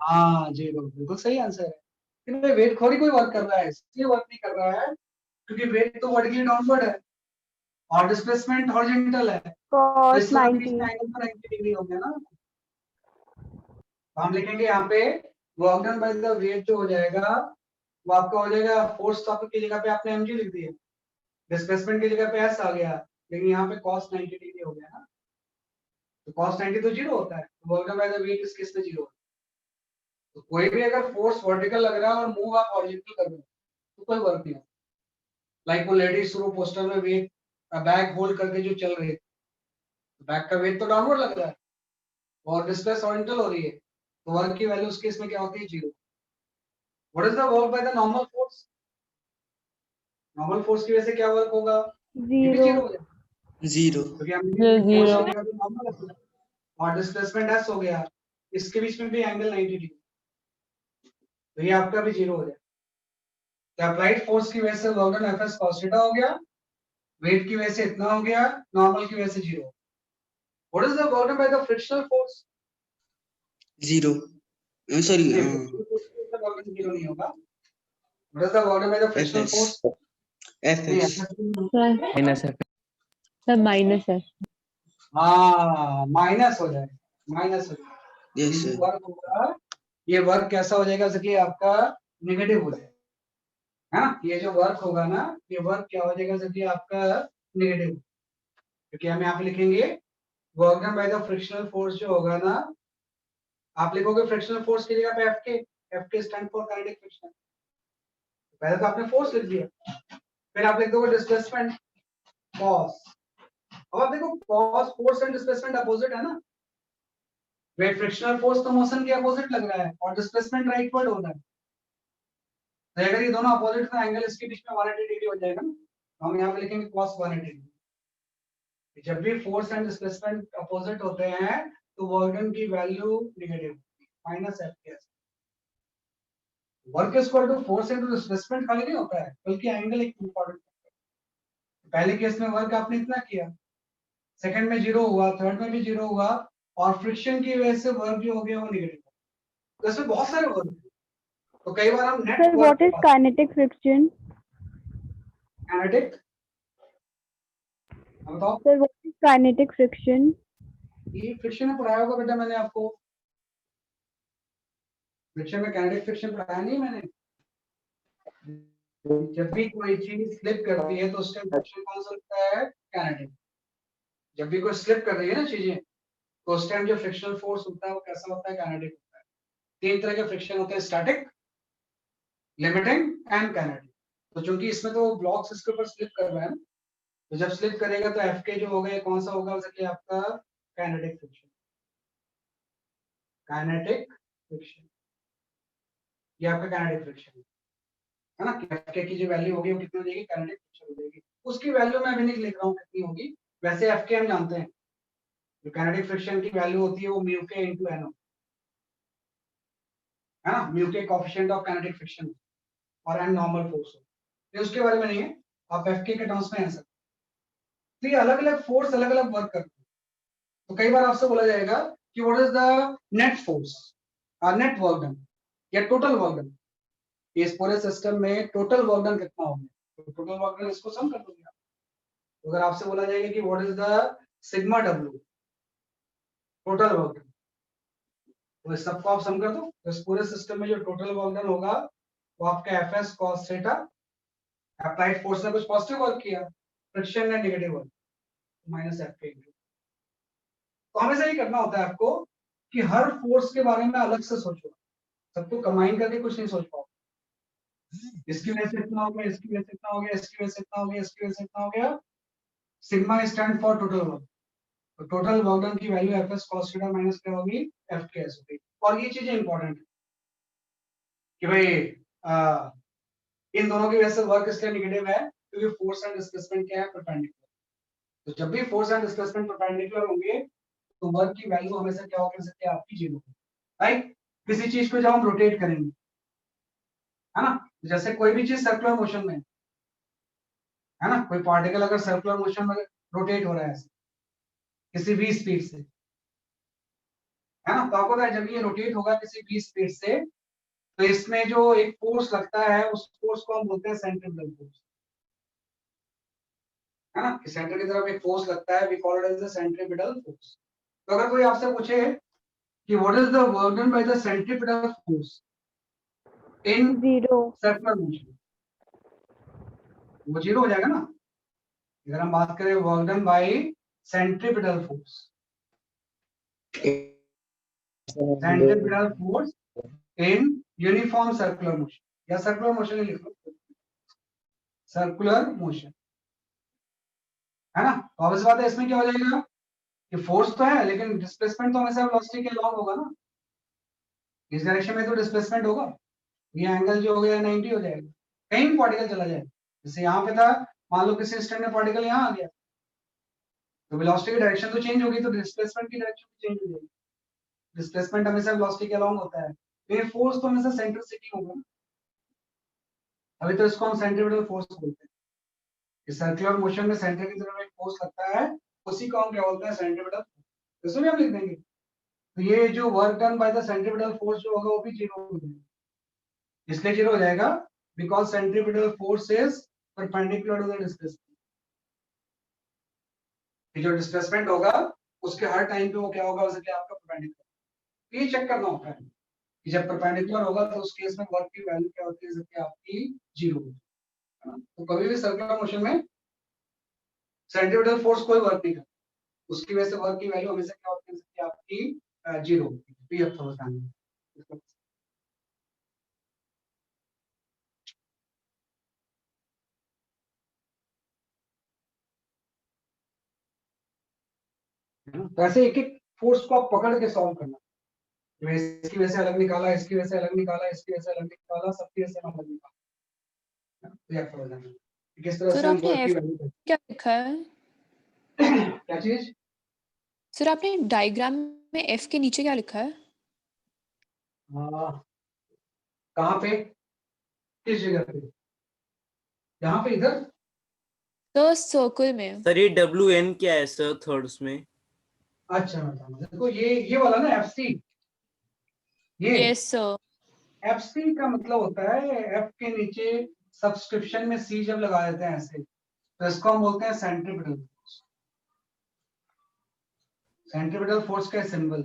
हाँ 0, बिल्कुल सही आंसर है। लेकिन वेट थोड़ी कोई वर्क कर रहा है, इसलिए वर्क नहीं कर रहा है क्योंकि वेट तो वर्टिकली डाउनवर्ड है और डिस्प्लेसमेंट हॉरिजॉन्टल है, तो cos इस तरह बीच 90। में एंगल पर 90 डिग्री हो गया ना। तो हम लिखेंगे यहाँ पे work done by the weight जो हो जाएगा वो आपका हो जाएगा, फोर्स टॉपिक की जगह पे आपने mg लिख दिया, डिस्प्लेसमेंट की जगह पे s आ गया, लेकिन यहाँ पे cos 90 डिग्री हो गया ना, तो cos 90 तो 0 होता है, तो work done by the weight इस केस में 0 होता है। तो कोई भी अगर फोर्स वर्टिकल लग रहा है और मूव आप हॉरिजॉन्टल कर रहे हो तो कोई वर्क नहीं होता। लाइक वो लेडी शुरू पोस्टर में वेट बैग होल्ड करके जो चल रही है, बैग का वेट तो डाउनवर्ड लग रहा है और डिस्प्लेस हॉरिजॉन्टल हो रही है, तो वर्क की वैल्यू उस केस में क्या होती है, 0। What is the work bye the normal force, normal force की वजह से क्या वर्क होगा, ये भी 0 हो 0। जाएगा 0 क्योंकि हमने फोर्स की जगह पे नॉर्मल रख दिया और डिस्प्लेसमेंट s हो गया, इसके बीच में भी एंगल 90 डिग्री, तो ये आपका भी 0 हो जाएगा। तो अप्लाइड फोर्स की वजह से work done Fs cos theta हो गया, वेट की वजह से इतना हो गया, नॉर्मल की वजह से 0। What is the work done by the frictional force, 0 sorry work done 0 नहीं होगा। What is the work done by the frictional FS force, FS minus है, सर माइनस है। हाँ माइनस हो जाएगा, माइनस हो जाएगा, यस ये सर जो वर्क होगा ये वर्क कैसा हो जाएगा, जैसे कि आपका नेगेटिव हो जाएगा, है ना। ये जो वर्क होगा ना ये वर्क क्या हो जाएगा, जैसे कि आपका नेगेटिव, क्योंकि हम यहाँ पे लिखेंगे work done by the frictional force जो होगा ना, आप लिखोगे फ्रिक्शनल फोर्स की जगह पे Fk stand for kinetic friction, पहले तो आपने फोर्स लिख दिया, फिर आप लिख दोगे डिस्प्लेसमेंट cos। अब आप देखो cos force and displacement opposite है ना, वे फ्रिक्शनल फोर्स तो मोशन के अपोजिट लग रहा है और डिस्प्लेसमेंट राइटवर्ड हो रहा है, तो अगर ये दोनों अपोजिट तो एंगल इसके बीच में 180 डिग्री हो जाएगा ना, तो हम यहाँ पे लिखेंगे cos 180 डिग्री। जब भी फोर्स एंड डिस्प्लेसमेंट अपोजिट होते हैं तो वर्क डन की value negative minus Fk। Work is equal to force into displacement खाली नहीं होता है, बल्कि एंगल एक इंपॉर्टेंट है। पहले केस में वर्क आपने इतना किया, सेकंड में 0 हुआ, थर्ड में भी 0 हुआ और फ्रिक्शन की वजह से वर्क जो हो गया वो नेगेटिव। तो इसमें बहुत सारे वर्क हैं, तो कई बार हम नेट sir what is kinetic friction? Kinetic बताओ, sir what is kinetic friction? ये फ्रिक्शन में पढ़ाया होगा बेटा मैंने आपको, फ्रिक्शन में काइनेटिक फ्रिक्शन पढ़ाया नहीं मैंने। जब भी कोई चीज स्लिप करती है तो उस टाइम फ्रिक्शन कौन सा लगता है, काइनेटिक। जब भी कोई स्लिप कर रही है ना चीजें तो उस टाइम जो फ्रिक्शनल फोर्स होता है वो कैसा होता है, काइनेटिक होता है। 3 तरह के फ्रिक्शन होते हैं, स्टैटिक, लिमिटिंग एंड काइनेटिक। तो चूंकि इसमें तो ब्लॉक्स इसके ऊपर स्लिप कर रहा है ना, तो जब स्लिप करेगा तो एफ के जो होगा ये कौन सा होगा उसके आपका काइनेटिक फ्रिक्शन। काइनेटिक फ्रिक्शन ये आपका काइनेटिक फ्रिक्शन है ना। एफ के की जो वैल्यू होगी वो कितनी हो जाएगी, काइनेटिक फ्रिक्शन हो जाएगी। उसकी वैल्यू मैं अभी नहीं लिख रहा हूँ कितनी होगी, वैसे एफ के हम जानते हैं जो काइनेटिक फ्रिक्शन की वैल्यू होती है वो म्यू के इनटू एन है ना। म्यू के कोएफिशिएंट ऑफ काइनेटिक फ्रिक्शन और एन नॉर्मल फोर्स हो, उसके बारे में नहीं है, आप एफ के टर्म्स में आंसर। तो ये अलग अलग फोर्स अलग अलग वर्क करते हैं। तो कई बार आपसे बोला जाएगा कि what is the net force net work done या टोटल वर्क डन, इस पूरे सिस्टम में टोटल वर्क डन कितना हो गया, तो टोटल वर्क डन इसको सम कर दोगे आप। तो अगर आपसे बोला जाएगा कि what is the sigma W total work done, तो इस सबको आप सम कर दो। तो इस पूरे सिस्टम में जो टोटल वर्क डन होगा वो आपका F S cos theta, applied force ने कुछ पॉजिटिव वर्क किया, फ्रिक्शन ने नेगेटिव वर्क माइनस एफ के। तो हमेशा ये करना होता है आपको कि हर फोर्स के बारे में अलग से सोचो, सबको कंबाइन करके कुछ नहीं सोच पाओ। इसकी वजह से इतना हो गया, इसकी वजह से इतना हो गया, इसकी वजह से इतना हो गया, इसकी वजह से इतना हो गया। Sigma stand for total work, तो टोटल वर्क डन की value F S cos theta minus क्या होगी, एफ के एस होगी। और ये चीजें इंपॉर्टेंट है कि भाई इन दोनों की वजह से वर्क इसलिए नेगेटिव है क्योंकि फोर्स एंड डिस्प्लेसमेंट क्या है, परपेंडिकुलर। तो जब भी फोर्स एंड डिस्प्लेसमेंट परपेंडिकुलर होंगे तो वर्क की वैल्यू हमेशा क्या होगी, सकती है आपकी जीरो होगी, राइट। किसी चीज को जब हम रोटेट करेंगे है ना, जैसे कोई भी चीज सर्कुलर मोशन में है ना, कोई पार्टिकल अगर सर्कुलर मोशन में रोटेट हो रहा है किसी भी स्पीड से है ना, तो आपको पता है जब ये रोटेट होगा किसी भी स्पीड से तो इसमें जो एक फोर्स लगता है उस फोर्स को हम बोलते हैं सेंट्रीफ्यूगल फोर्स है ना, कि सेंटर की तरफ एक फोर्स लगता है, we call it as the centripetal force. तो अगर कोई आपसे पूछे कि what is the work done by the centripetal force in 0 circular motion, वो जीरो हो जाएगा ना। अगर हम बात करें work done by centripetal force, centripetal force in uniform circular motion या सर्कुलर मोशन ही लिख लो, सर्कुलर मोशन है ना। तो ऑब्वियस बात है इसमें क्या हो जाएगा कि फोर्स तो है लेकिन डिस्प्लेसमेंट तो हमेशा वेलोसिटी के अलोंग होगा ना, इस डायरेक्शन में तो डिस्प्लेसमेंट होगा, ये एंगल जो हो गया 90 हो जाएगा, कहीं भी पार्टिकल चला जाए। जैसे यहाँ पे था, मान लो किसी इंस्टेंट में पार्टिकल यहाँ आ गया तो वेलोसिटी की डायरेक्शन तो चेंज होगी, तो डिस्प्लेसमेंट की डायरेक्शन भी चेंज हो जाएगी। डिस्प्लेसमेंट हमेशा वेलोसिटी के अलोंग होता है, ये फोर्स तो हमेशा सेंट्रिसिटी होगा ना। अभी तो इसको हम सेंट्रीपिटल फोर्स बोलते हैं, कि सर्कुलर मोशन में सेंटर की तरफ एक फोर्स लगता है, उसी को हम क्या बोलते हैं, सेंट्रीपिटल। इसमें भी हम लिख देंगे तो ये जो work done by the centripetal force जो होगा वो भी जीरो हो जाएगा। इसलिए जीरो हो जाएगा because centripetal force is perpendicular to the displacement. जो डिस्प्लेसमेंट होगा उसके हर टाइम पे वो क्या होगा, उसे क्या आपका परपेंडिकुलर। ये चेक करना होता है कि जब परपेंडिकुलर होगा तो उस केस में वर्क की वैल्यू क्या होती है, जबकि आपकी जीरो है ना। तो कभी भी सर्कुलर मोशन में सेंट्रीपिटल फोर्स कोई वर्क नहीं करता, उसकी वजह से वर्क की वैल्यू हमेशा क्या होती है, आपकी जीरो होती है। ये आपको बताना है। तो ऐसे एक एक फोर्स को आप पकड़ के सॉल्व करना, इसकी वजह से अलग निकाला, इसकी वजह से अलग निकाला, इसकी वजह से अलग निकाला, सबकी वजह से अलग निकाला, तो ये आपको बताना है किस तरह सर से हम आपने वर्क की एफ वैल्यू करते क्या लिखा है? हैं। क्या चीज? सर आपने डायग्राम में एफ के नीचे क्या लिखा है? कहाँ पे, किस जगह पे? यहाँ पे, इधर। तो सर्कल में। सर ये WN क्या है सर थर्ड्स में? अच्छा बताओ, देखो ये वाला ना FC, ये यस सर। FC का मतलब होता है F के नीचे सब्सक्रिप्शन में C जब लगा देते हैं ऐसे, तो इसको हम बोलते हैं सेंट्रीपिटल फोर्स। सेंट्रीपिटल फोर्स का सिंबल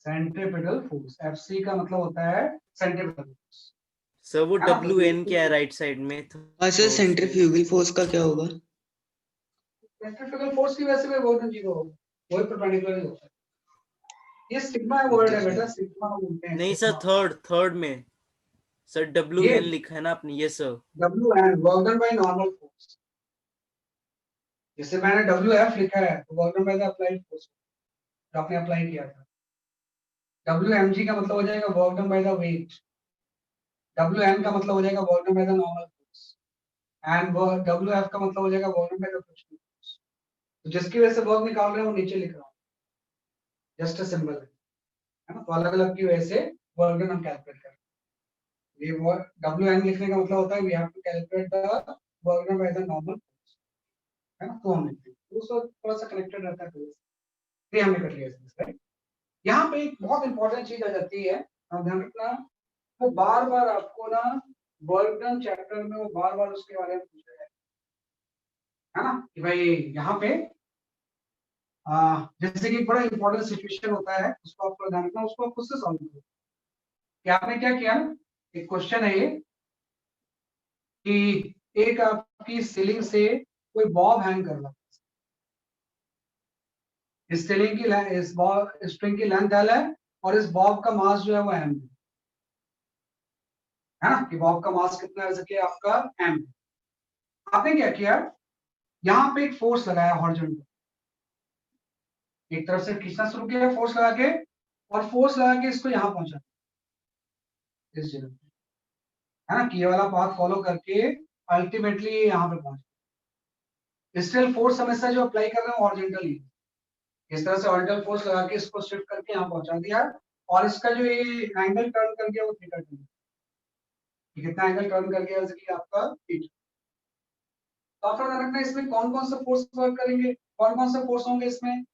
सेंट्रीपिटल फोर्स, FC का मतलब होता है सेंट्रीपिटल फोर्स। सर वो हाँ, तो WN क्या है राइट साइड में? सर सेंट्रीफ्यूगल फोर्स का क्या होगा? सेंट्रीफ्यूगल फोर्स की वजह से कोई वर्क जीरो होगा, वही परपेंडिकुलर ही होता है। ये सिग्मा वर्ड है बेटा, सिग्मा बोलते हैं। नहीं सर थर्ड में सर WN लिखा है ना आपने, ये sir WN work done by normal force. जैसे मैंने WF लिखा है तो work done by the applied force जो आपने अप्लाई किया था। WMG का मतलब हो जाएगा work done by the weight. WN का मतलब हो जाएगा work done by the normal force and WF का मतलब हो जाएगा work done by the frictional force. तो जिसकी वजह से वर्क निकाल रहे हैं वो नीचे लिख रहा हूँ, जस्ट अ सिंबल है ना। तो अलग अलग की वजह से वर्क डन हम कैलकुलेट कर रहे हैं। ये WN लिखने का मतलब होता है we have to calculate the work done by the normal force, है ना। तो हम लिखते हैं तो उसको थोड़ा सा कनेक्टेड रहता है तो ये हमने कर लिया इसमें, राइट। यहाँ पे एक बहुत इंपॉर्टेंट चीज आ जाती है, आप ध्यान रखना, वो बार बार आपको ना वर्क डन चैप्टर में वो बार बार उसके बारे में पूछा जाए, है ना, कि भाई यहाँ पे जैसे कि बड़ा इंपॉर्टेंट सिचुएशन होता है उसको आपको ध्यान रखना, उसको आप खुद से सॉल्व करो कि आपने क्या किया ना। एक क्वेश्चन है ये कि एक आपकी सीलिंग से कोई बॉब हैंग कर रहा है, इस सीलिंग की इस बॉब स्ट्रिंग की लेंथ L है और इस बॉब का मास जो है वो M है ना, कि बॉब का मास कितना है, जैसे कि आपका M। आपने क्या किया, यहाँ पे एक फोर्स लगाया हॉरिजॉन्टल, एक तरफ से खींचना शुरू किया फोर्स लगा के, और फोर्स लगा के इसको यहाँ पहुंचा इस जगह पे, है ना, कि ये वाला पाथ फॉलो करके अल्टीमेटली यहाँ पे पहुंचा। स्टिल फोर्स हमेशा जो अप्लाई कर रहे हैं हॉरिजॉन्टल ही, इस तरह से हॉरिजॉन्टल फोर्स लगा के इसको शिफ्ट करके यहाँ पहुंचा दिया, और इसका जो ये एंगल टर्न कर गया वो थीटा टर्न, कितना एंगल टर्न कर गया जैसे कि आपका थीटा। तो आप ध्यान रखना इसमें कौन कौन सा फोर्स वर्क करेंगे, कौन कौन से फोर्स होंगे इसमें।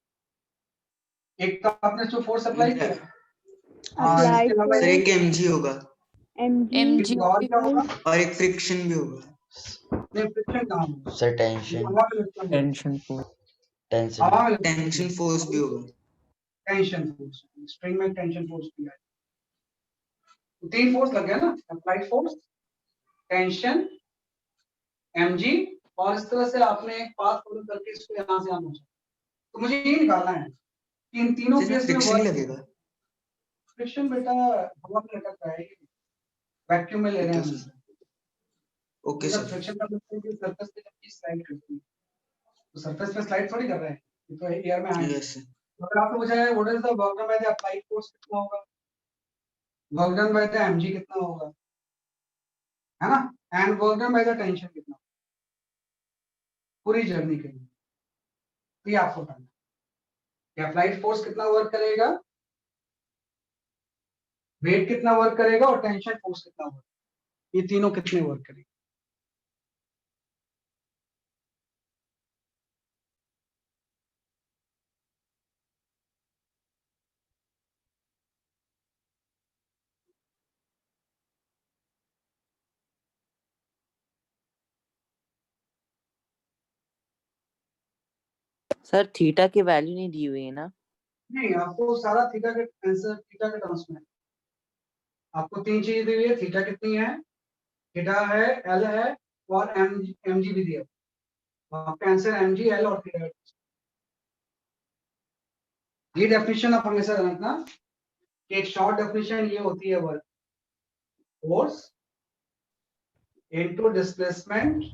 एक तो आपने जो फोर्स अप्लाई किया, अप्लाइड इसके अलावा सर एक MG होगा MG एक और क्या होगा, और एक फ्रिक्शन भी होगा। नहीं फ्रिक्शन कहाँ होगा, सर ये टेंशन हवा में लगता है, टेंशन फोर्स। टेंशन हवा में लगता है, टेंशन फोर्स भी होगा। टेंशन फोर्स, स्ट्रिंग में टेंशन फोर्स भी है। तो तीन फोर्स लग गया ना, अप्लाइड फोर्स, टेंशन, mg, और इस तरह से आपने एक पाथ फॉलो करके इसको यहाँ से यहाँ पहुंचा। तो मुझे ये निकालना है कि इन तीनों इसमें केस में फ्रिक्शन ही लगेगा। फ्रिक्शन बेटा हवा में लटक रहा है, वैक्यूम में ले रहे हैं ओके हम सर, इसे। ओके जब सर। फ्रिक्शन का मतलब है कि सरफेस पे जब चीज स्लाइड करती है तो सरफेस पे स्लाइड थोड़ी कर रहे हैं, ये तो एयर में आएंगे। Yes sir. तो अगर आपको पूछा जाए what is the work done by the applied force, कितना होगा, work done by the mg कितना होगा, है ना, and work done by the tension कितना होगा पूरी जर्नी के लिए। तो ये आपको बताना है कि अप्लाइड फोर्स कितना वर्क करेगा, वेट कितना वर्क करेगा, और टेंशन फोर्स कितना वर्क, ये तीनों कितने वर्क करेंगे। सर थीटा की वैल्यू नहीं दी हुई है ना? नहीं, आपको सारा थीटा के आंसर थीटा के टर्म्स में है। आपको तीन चीजें दी हुई है, थीटा कितनी है, थीटा है, एल है, और mg भी दिया। आपका आंसर mg, एल और थीटा। ये डेफिनेशन आप हमेशा रखना कि एक शॉर्ट डेफिनेशन ये होती है work force into displacement,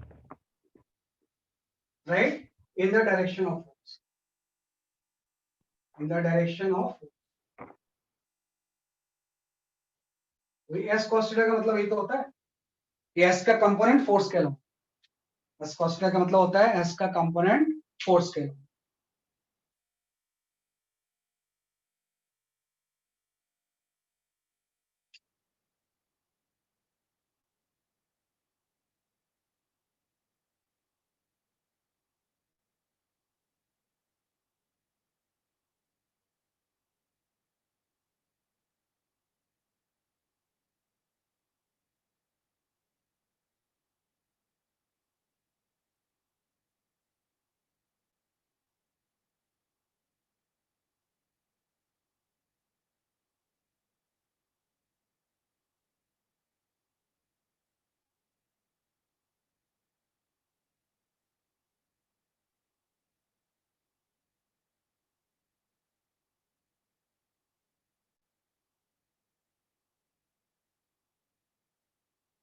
right, in the direction of force, in the direction of, S cos theta का मतलब यही तो होता है कि एस का कंपोनेंट फोर्स कहलाता है। एस cos थीटा का मतलब होता है एस का कंपोनेंट फोर्स कहलाता है।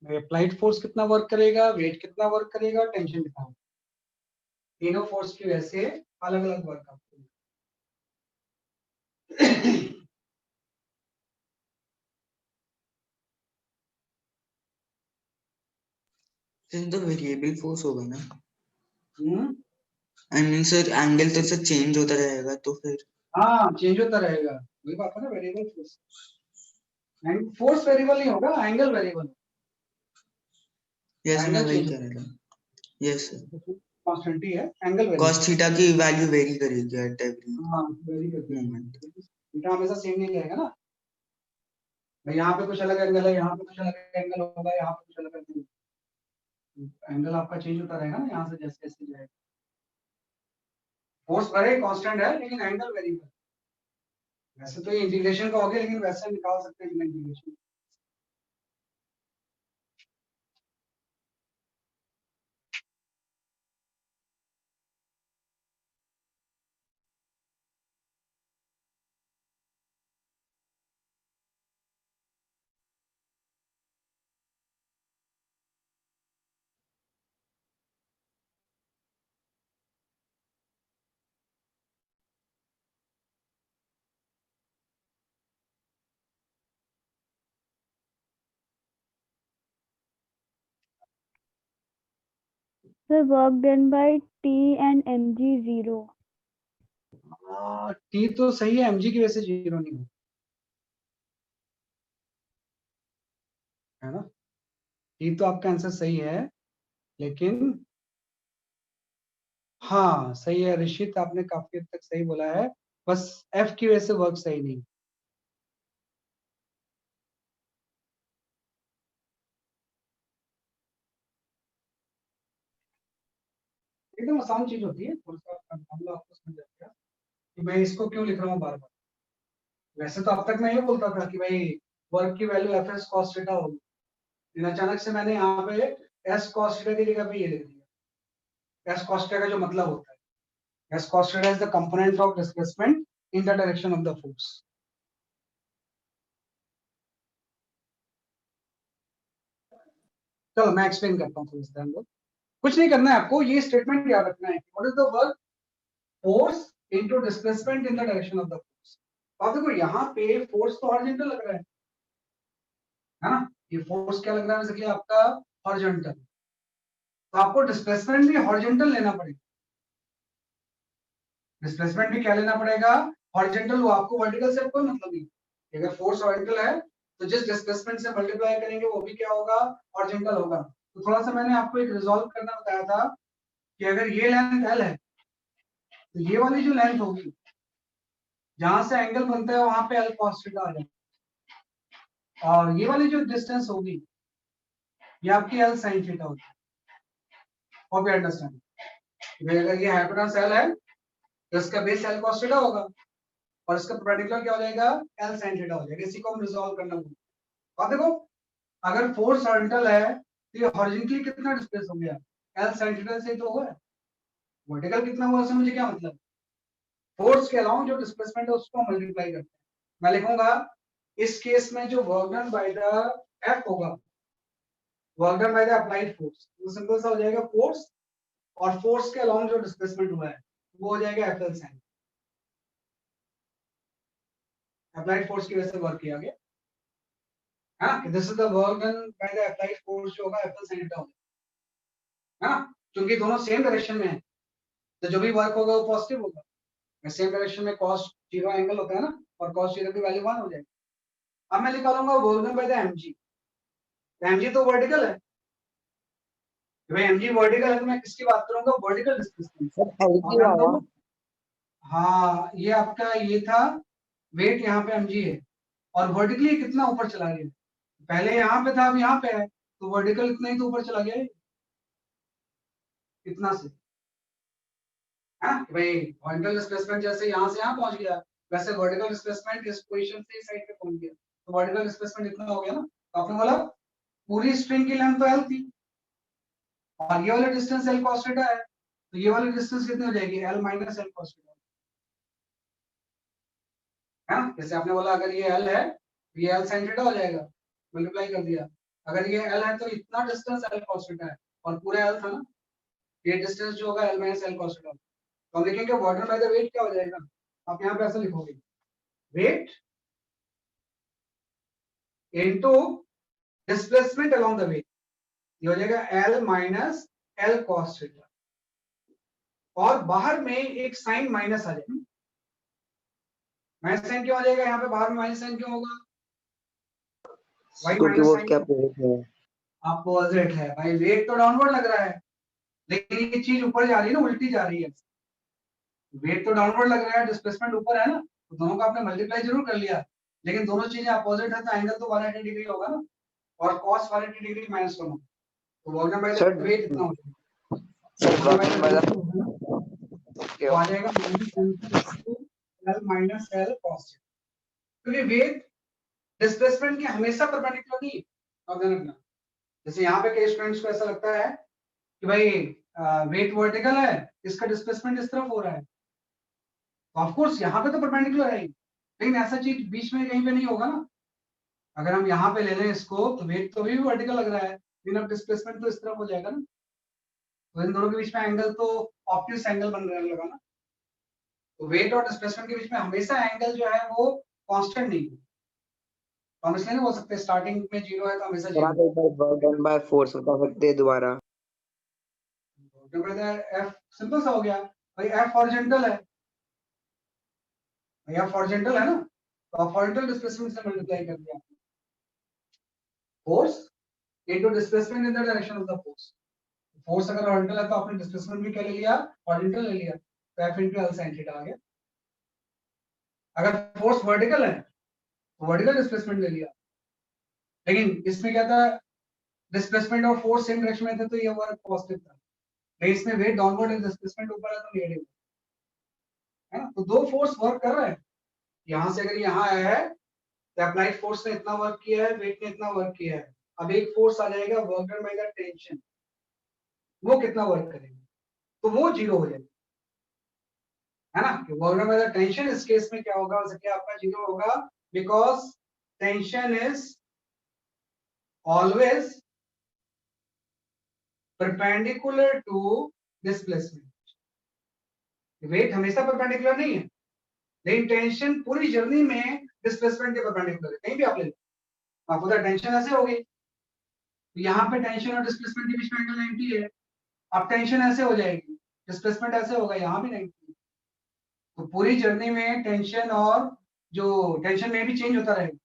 अप्लाइड फोर्स कितना वर्क करेगा, वेट कितना वर्क करेगा, टेंशन कितना वर्क। तीनों फोर्स की वजह से अलग अलग वर्क आपको तो वेरिएबल फोर्स होगा ना? हम्म, आई मीन सर एंगल तो सर चेंज होता रहेगा तो फिर हाँ चेंज होता रहेगा, वही बात है ना, वेरिएबल फोर्स। फोर्स वेरिएबल नहीं होगा, एंगल वेरिएबल। यस मैं एंगल वही चेंज कह रहा था। यस सर, कांस्टेंट ही है, एंगल वेरिएबल। cos थीटा की वैल्यू वेरी करेगी एट एवरी हाँ वेरी करती है, मोमेंट। थीटा हमेशा सेम नहीं रहेगा ना भाई, यहाँ पे कुछ अलग एंगल है, यहाँ पे कुछ अलग एंगल होगा, यहाँ पे कुछ अलग एंगल, एंगल आपका चेंज होता रहेगा ना यहाँ से जैसे जैसे जाएगा। फोर्स भले कांस्टेंट है लेकिन एंगल वेरिएबल। वैसे तो ये इंटीग्रेशन का हो गया, लेकिन वैसे निकाल सकते हैं integration. Sir, work done by T and mg 0. T तो सही है, एमजी की वजह से जीरो नहीं हो, है ना। टी तो आपका आंसर सही है, लेकिन हाँ सही है ऋषित, आपने काफी हद तक सही बोला है, बस एफ की वजह से वर्क सही नहीं। एकदम आसान चीज होती है, थोड़ा सा मामला आपको समझ जाएगा कि मैं इसको क्यों लिख रहा हूँ बार बार। वैसे तो अब तक मैं ये बोलता था कि भाई वर्क की value F S cos theta होगी, लेकिन अचानक से मैंने यहाँ पे एस कॉस थीटा की जगह पे ये लिख दिया। एस कॉस थीटा का जो मतलब होता है, S cos theta is the component of displacement in the direction of the force. चलो मैं एक्सप्लेन करता हूँ थोड़ा सा, ध्यान दो। कुछ नहीं करना है आपको, ये स्टेटमेंट याद रखना है, what is the work force into displacement in the direction of the force. अब देखो यहाँ पे फोर्स तो हॉरिजॉन्टल लग रहा है ना, ये फोर्स क्या लग रहा है बेसिकली आपका हॉरिजॉन्टल, तो आपको डिस्प्लेसमेंट भी हॉरिजॉन्टल लेना पड़ेगा। डिस्प्लेसमेंट भी क्या लेना पड़ेगा, हॉरिजॉन्टल। वो आपको वर्टिकल से कोई मतलब नहीं, अगर फोर्स हॉरिजॉन्टल है तो जिस डिस्प्लेसमेंट से मल्टीप्लाई करेंगे वो भी क्या होगा, हॉरिजॉन्टल होगा। तो थोड़ा सा मैंने आपको एक रिजॉल्व करना बताया था कि अगर ये लेंथ एल है तो ये वाली जो लेंथ होगी जहां से एंगल बनता है वहां पे एल कॉस थीटा आ जाएगा, और ये वाली जो डिस्टेंस होगी ये आपकी एल साइन थीटा होगी। और भी अंडरस्टैंड, अगर ये हाइपोटेनस एल है तो इसका बेस एल कॉस थीटा होगा और इसका परपेंडिकुलर क्या हो जाएगा, एल साइन थीटा हो जाएगा। इसी को हम रिजॉल्व करना होगा। और देखो अगर फोर्स हॉरिजॉन्टल है तो ये हॉरिजॉन्टली कितना डिस्प्लेस हो गया, एल साइन थीटा से तो हुआ है। वर्टिकल कितना हुआ उससे मुझे क्या मतलब, फोर्स के अलाउंग जो डिस्प्लेसमेंट है उसको मल्टीप्लाई करते हैं। मैं लिखूंगा इस केस में जो work done by the F होगा, work done by the applied force, वो सिंपल सा हो जाएगा फोर्स, और फोर्स के अलाउंग जो डिस्प्लेसमेंट हुआ है वो हो जाएगा F L sine. Applied force की वजह से वर्क किया गया, हाँ, this is the work done by the applied force जो होगा एफ एल साइन थीटा होगा, हाँ, क्योंकि दोनों सेम डायरेक्शन में है तो जो भी वर्क होगा वो पॉजिटिव होगा। सेम डायरेक्शन में cos जीरो एंगल होता है ना, और cos जीरो की वैल्यू 1 हो जाएगी। अब मैं निकालूंगा work done by the mg, mg तो वर्टिकल है, भाई mg वर्टिकल है तो मैं किसकी बात करूंगा, वर्टिकल डिस्प्लेसमेंट। सर एल और क्यों ध्यान आया? दो, हाँ ये आपका ये था वेट यहाँ पे mg है, और वर्टिकली कितना ऊपर चला गया, पहले यहाँ पे था अब यहाँ पे है, तो वर्टिकल इतना ही तो ऊपर चला गया है, इतना से, हाँ भाई हॉरिजॉन्टल डिस्प्लेसमेंट जैसे यहाँ से यहाँ पहुंच गया, वैसे वर्टिकल डिस्प्लेसमेंट इस पोजीशन से इस साइड पे पहुंच गया, तो वर्टिकल डिस्प्लेसमेंट इतना हो गया ना। तो आपने बोला पूरी स्ट्रिंग की लेंथ तो एल थी और ये वाला डिस्टेंस एल cos थीटा है, तो ये वाली डिस्टेंस कितनी हो जाएगी, L minus L cos theta, है ना। जैसे आपने बोला अगर ये एल है तो ये एल sin थीटा हो जाएगा, मल्टीप्लाई कर दिया। अगर ये एल है तो इतना डिस्टेंस एल cos थीटा है और पूरा एल था ना, ये डिस्टेंस जो होगा L minus L cos theta. तो हम लिखेंगे work done by the weight क्या हो जाएगा, आप यहाँ पे ऐसा लिखोगे weight into displacement along the weight, ये हो जाएगा L minus L cos theta, और बाहर में एक साइन माइनस आ जाएगा। माइनस साइन क्यों आ जाएगा यहाँ पे, बाहर में माइनस साइन क्यों होगा, वाई क्योंकि माइनस वो साइन क्या अपोजिट है। अपोजिट है भाई, वेट तो डाउनवर्ड लग रहा है लेकिन ये चीज ऊपर जा रही है ना, उल्टी जा रही है। वेट तो डाउनवर्ड लग रहा है, डिस्प्लेसमेंट ऊपर है ना, तो दोनों का आपने मल्टीप्लाई जरूर कर लिया, लेकिन दोनों चीजें अपोजिट है तो एंगल तो 180 डिग्री होगा ना, और cos 180 डिग्री माइनस 1 होगा, तो work done by sir the weight इतना हो जाएगा। Sir work work done done by by the the weight तो आ जाएगा L माइनस L cos, क्योंकि वेट डिस्प्लेसमेंट के हमेशा परपेंडिकुलर नहीं है, और ध्यान रखना। जैसे यहाँ पे कई स्टूडेंट्स को ऐसा लगता है कि भाई वेट वर्टिकल है, इसका डिस्प्लेसमेंट इस तरफ हो रहा है, तो ऑफ कोर्स यहाँ पे तो परपेंडिकुलर है, लेकिन ऐसा चीज बीच में कहीं पे नहीं होगा ना। अगर हम यहाँ पे ले लें इसको तो वेट तो भी वर्टिकल लग रहा है, लेकिन अब डिस्प्लेसमेंट तो इस तरफ हो जाएगा ना, तो इन दोनों के बीच में एंगल तो ऑप्टिक्स एंगल बन रहा लगा ना। तो वेट और डिस्प्लेसमेंट के बीच में हमेशा एंगल जो है वो कांस्टेंट नहीं है, तो हम इसलिए नहीं बोल सकते स्टार्टिंग में 0 है तो हमेशा सर आप 0। एक बार वर्क डन बाय फोर्स बता सकते हैं दोबारा। एफ सिंपल सा हो गया भाई, एफ हॉरिजॉन्टल है, भाई एफ हॉरिजॉन्टल है ना, तो आप हॉरिजॉन्टल डिस्प्लेसमेंट से मल्टीप्लाई कर दिया, force into displacement in the direction of the force. Force अगर हॉरिजॉन्टल है तो आपने डिस्प्लेसमेंट भी क्या ले लिया, हॉरिजॉन्टल ले लिया, तो F into L sin theta आ गया। अगर फोर्स वर्टिकल है तो वर्टिकल डिस्प्लेसमेंट ले लिया, लेकिन इसमें क्या था, डिस्प्लेसमेंट और फोर्स सेम डायरेक्शन में थे तो ये वर्क पॉजिटिव था, लेकिन इसमें वेट डाउनवर्ड है, डिस्प्लेसमेंट ऊपर है तो नेगेटिव है ना। तो दो फोर्स वर्क कर रहे हैं, यहाँ से अगर यहाँ आया है तो अप्लाइड फोर्स ने इतना वर्क किया है, वेट ने इतना वर्क किया है, अब एक फोर्स आ जाएगा work done by the tension, वो कितना वर्क करेगा, तो वो 0 हो जाएगा, है ना। कि work done by the tension इस केस में क्या होगा, जैसे आपका 0 होगा, because tension is always perpendicular to displacement. Weight हमेशा परपेंडिकुलर नहीं है, लेकिन टेंशन पूरी जर्नी में डिस्प्लेसमेंट के परपेंडिकुलर है, कहीं भी आप ले लो, आपको तो टेंशन ऐसे होगी, तो यहाँ पे टेंशन और डिस्प्लेसमेंट के बीच में एंगल 90 है, अब टेंशन ऐसे हो जाएगी, डिस्प्लेसमेंट ऐसे होगा, यहाँ भी 90, तो पूरी जर्नी में टेंशन और जो टेंशन में भी चेंज होता रहेगा,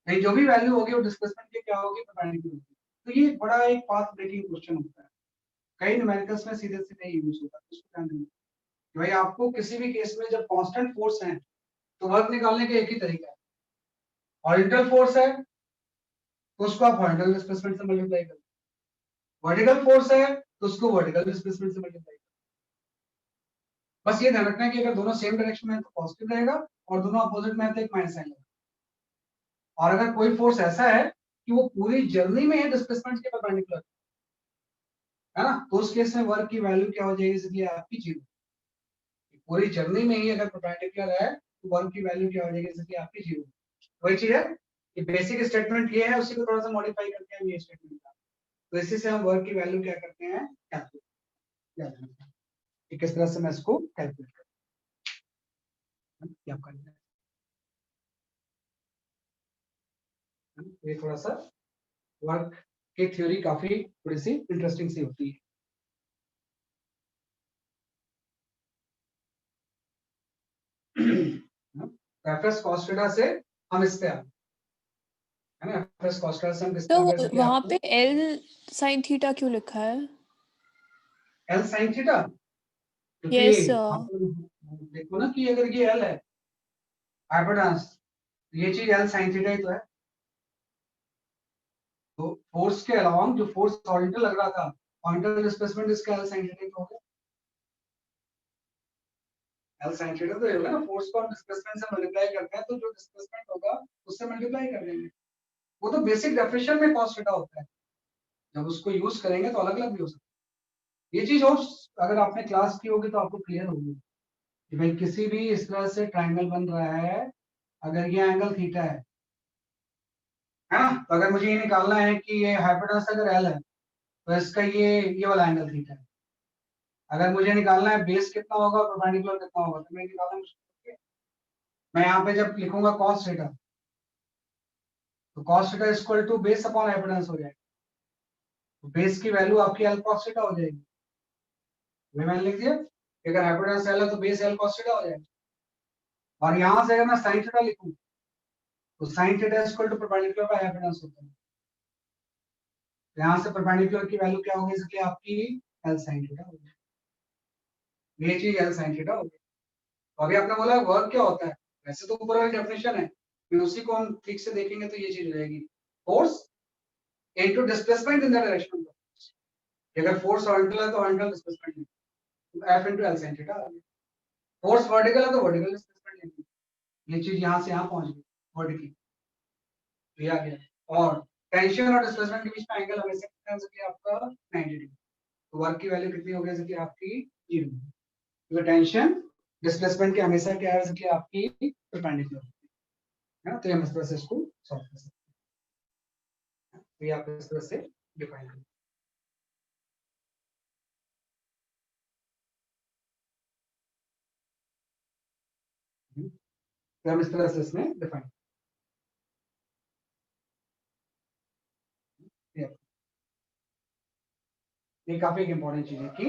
लेकिन जो भी वैल्यू होगी वो डिस्प्लेसमेंट की क्या होगी, परपेंडिकुलर होगी। तो ये बड़ा एक पाथ ब्रेकिंग क्वेश्चन होता है, कई न्यूमेरिकल्स में सीधे सीधे यूज होता है, उसको ध्यान देना भाई। आपको किसी भी केस में जब कांस्टेंट फोर्स है तो वर्क निकालने का एक ही तरीका है, हॉरिजॉन्टल फोर्स है तो उसको आप हॉरिजॉन्टल डिस्प्लेसमेंट से मल्टीप्लाई करो, वर्टिकल फोर्स है तो उसको वर्टिकल डिस्प्लेसमेंट से मल्टीप्लाई करो। बस ये ध्यान रखना है कि अगर दोनों सेम डायरेक्शन में है तो पॉजिटिव रहेगा, और दोनों अपोजिट में है तो एक माइनस साइन लगेगा। और अगर कोई फोर्स ऐसा है कि वो पूरी जर्नी में है डिस्प्लेसमेंट के परपेंडिकुलर, है ना, तो उस केस में वर्क की वैल्यू क्या हो जाएगी, इसलिए आपकी 0। पूरी जर्नी में ही अगर परपेंडिकुलर है तो वर्क की वैल्यू क्या हो जाएगी, इसलिए आपकी 0। वही चीज है कि बेसिक स्टेटमेंट ये है, उसी को थोड़ा सा मॉडिफाई करके हम ये स्टेटमेंट का, तो इसी से हम वर्क की वैल्यू क्या करते हैं, कैलकुलेट, कि किस तरह से मैं इसको कैलकुलेट करूँ। ये थोड़ा सा वर्क की थ्योरी काफी थोड़ी सी इंटरेस्टिंग सी होती है। एफएस cos थीटा से हम इस पे आ, है ना, एफएस cos थीटा से हम किस पे तो आ गए, जैसे कि वहां आपको पे L sin थीटा क्यों लिखा है? L sin थीटा, क्योंकि यस आपको देखो ना कि अगर ये L है हाइपोटेनस, ये चीज L sin थीटा ही तो है, तो फोर्स के अलावा जो फोर्स हॉरिजॉन्टल लग रहा था, हॉरिजॉन्टल डिस्प्लेसमेंट इसका L sin थीटा तो हो गया, L sin थीटा तो ये होगा ना, फोर्स को हम डिस्प्लेसमेंट से मल्टीप्लाई करते हैं तो जो डिस्प्लेसमेंट होगा उससे मल्टीप्लाई कर देंगे, वो तो बेसिक डेफिनेशन में cos थीटा होता है, जब उसको यूज करेंगे तो अलग अलग भी हो सकता है। ये चीज और अगर आपने क्लास की होगी तो आपको क्लियर होगी कि भाई किसी भी इस तरह से ट्रायंगल बन रहा है, अगर ये एंगल थीटा है ना, तो अगर मुझे ये निकालना है कि ये हाइपोटेनस अगर L है तो इसका ये वाला एंगल थीटा है, अगर मुझे निकालना है बेस कितना होगा और परपेंडिकुलर कितना होगा तो मैं निकालना मुश्किल है। मैं यहाँ पे जब लिखूंगा cos थीटा तो cos theta equal to base upon hypotenuse हो जाएगा। तो बेस की वैल्यू आपकी l cos थीटा हो जाएगी। वही मैंने लिख दिया, अगर हाइपोटेनस l है तो बेस l cos थीटा हो जाएगा। और यहाँ से अगर मैं sin थीटा लिखूं तो sin theta equal to perpendicular by hypotenuse होता है। तो यहाँ से परपेंडिकुलर की वैल्यू क्या होगी, इसलिए आपकी l sin थीटा होगी। ये चीज l sin थीटा होगी। तो अभी आपने बोला वर्क क्या होता है, वैसे तो ऊपर वाली डेफिनेशन है, फिर उसी को हम ठीक से देखेंगे तो ये चीज हो जाएगी force into displacement in the direction of the force. अगर फोर्स हॉरिजॉन्टल है तो हॉरिजॉन्टल डिस्प्लेसमेंट लेंगे, तो F into L sin theta आ गया। फोर्स वर्टिकल है तो वर्टिकल डिस्प्लेसमेंट लेंगे। ये चीज यहाँ से यहाँ पहुंच गई वर्टिकल, तो ये आ गया। और टेंशन और डिस्प्लेसमेंट के बीच में एंगल हमेशा कितना हो सकता है आपका 90 डिग्री। तो वर्क की वैल्यू कितनी हो गई सकती है आपकी 0, क्योंकि टेंशन डिस्प्लेसमेंट के हमेशा क्या है सकती है आपकी परपेंडिकुलर है ना। तो हम इस तरह से इसको सॉल्व कर सकते हैं। तो ये आप इस तरह से डिफाइन करें। तो हम इस तरह से इसमें डिफाइन ये काफी इंपॉर्टेंट चीज है कि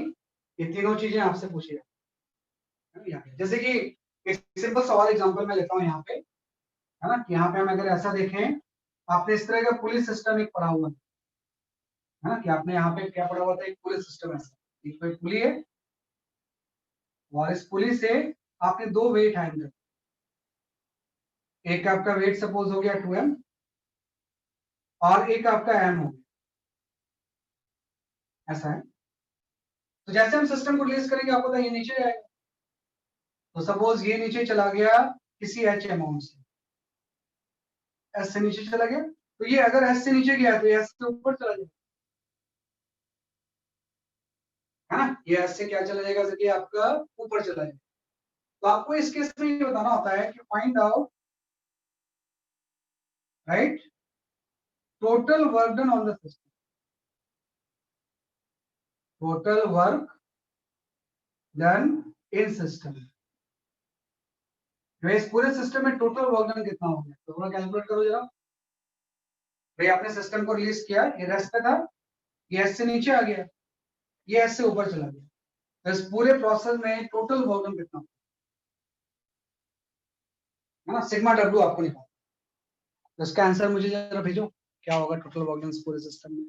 ये तीनों चीजें आपसे पूछी जाती है। जैसे कि एक सिंपल सवाल एग्जांपल मैं लेता हूँ यहाँ पे, है ना। यहाँ पे हम अगर ऐसा देखें, आपने इस तरह का पुलिस सिस्टम एक पढ़ा हुआ है ना, कि आपने यहाँ पे क्या पढ़ा हुआ था, एक पुलिस सिस्टम ऐसा, एक कोई पुली है और इस पुली से आपने दो वेट हैंडल, एक आपका वेट सपोज हो गया 2m और एक आपका m हो गया, ऐसा है। तो जैसे हम सिस्टम को रिलीज करेंगे आपको पता है ये नीचे जाएगा। तो सपोज ये नीचे चला गया किसी h अमाउंट से, s से नीचे चला गया, तो ये अगर s से नीचे गया तो ये s से ऊपर चला जाएगा, है ना। ये s से क्या चला जाएगा, जैसे कि आपका ऊपर चला जाएगा। तो आपको इस केस में ये बताना होता है कि find out right total work done on the system, total work done in system. इस पूरे सिस्टम में टोटल वर्क डन कितना हो गया, तो थोड़ा कैलकुलेट करो जरा। भाई आपने सिस्टम को रिलीज किया, ये रेस्ट पे था, ये एस से नीचे आ गया, ये एस से ऊपर चला गया, तो इस पूरे प्रोसेस में टोटल वर्क डन कितना है ना, सिग्मा डब्ल्यू आपको निकालना। तो इसका आंसर मुझे जरा भेजो, क्या होगा टोटल वर्क डन इस पूरे सिस्टम में।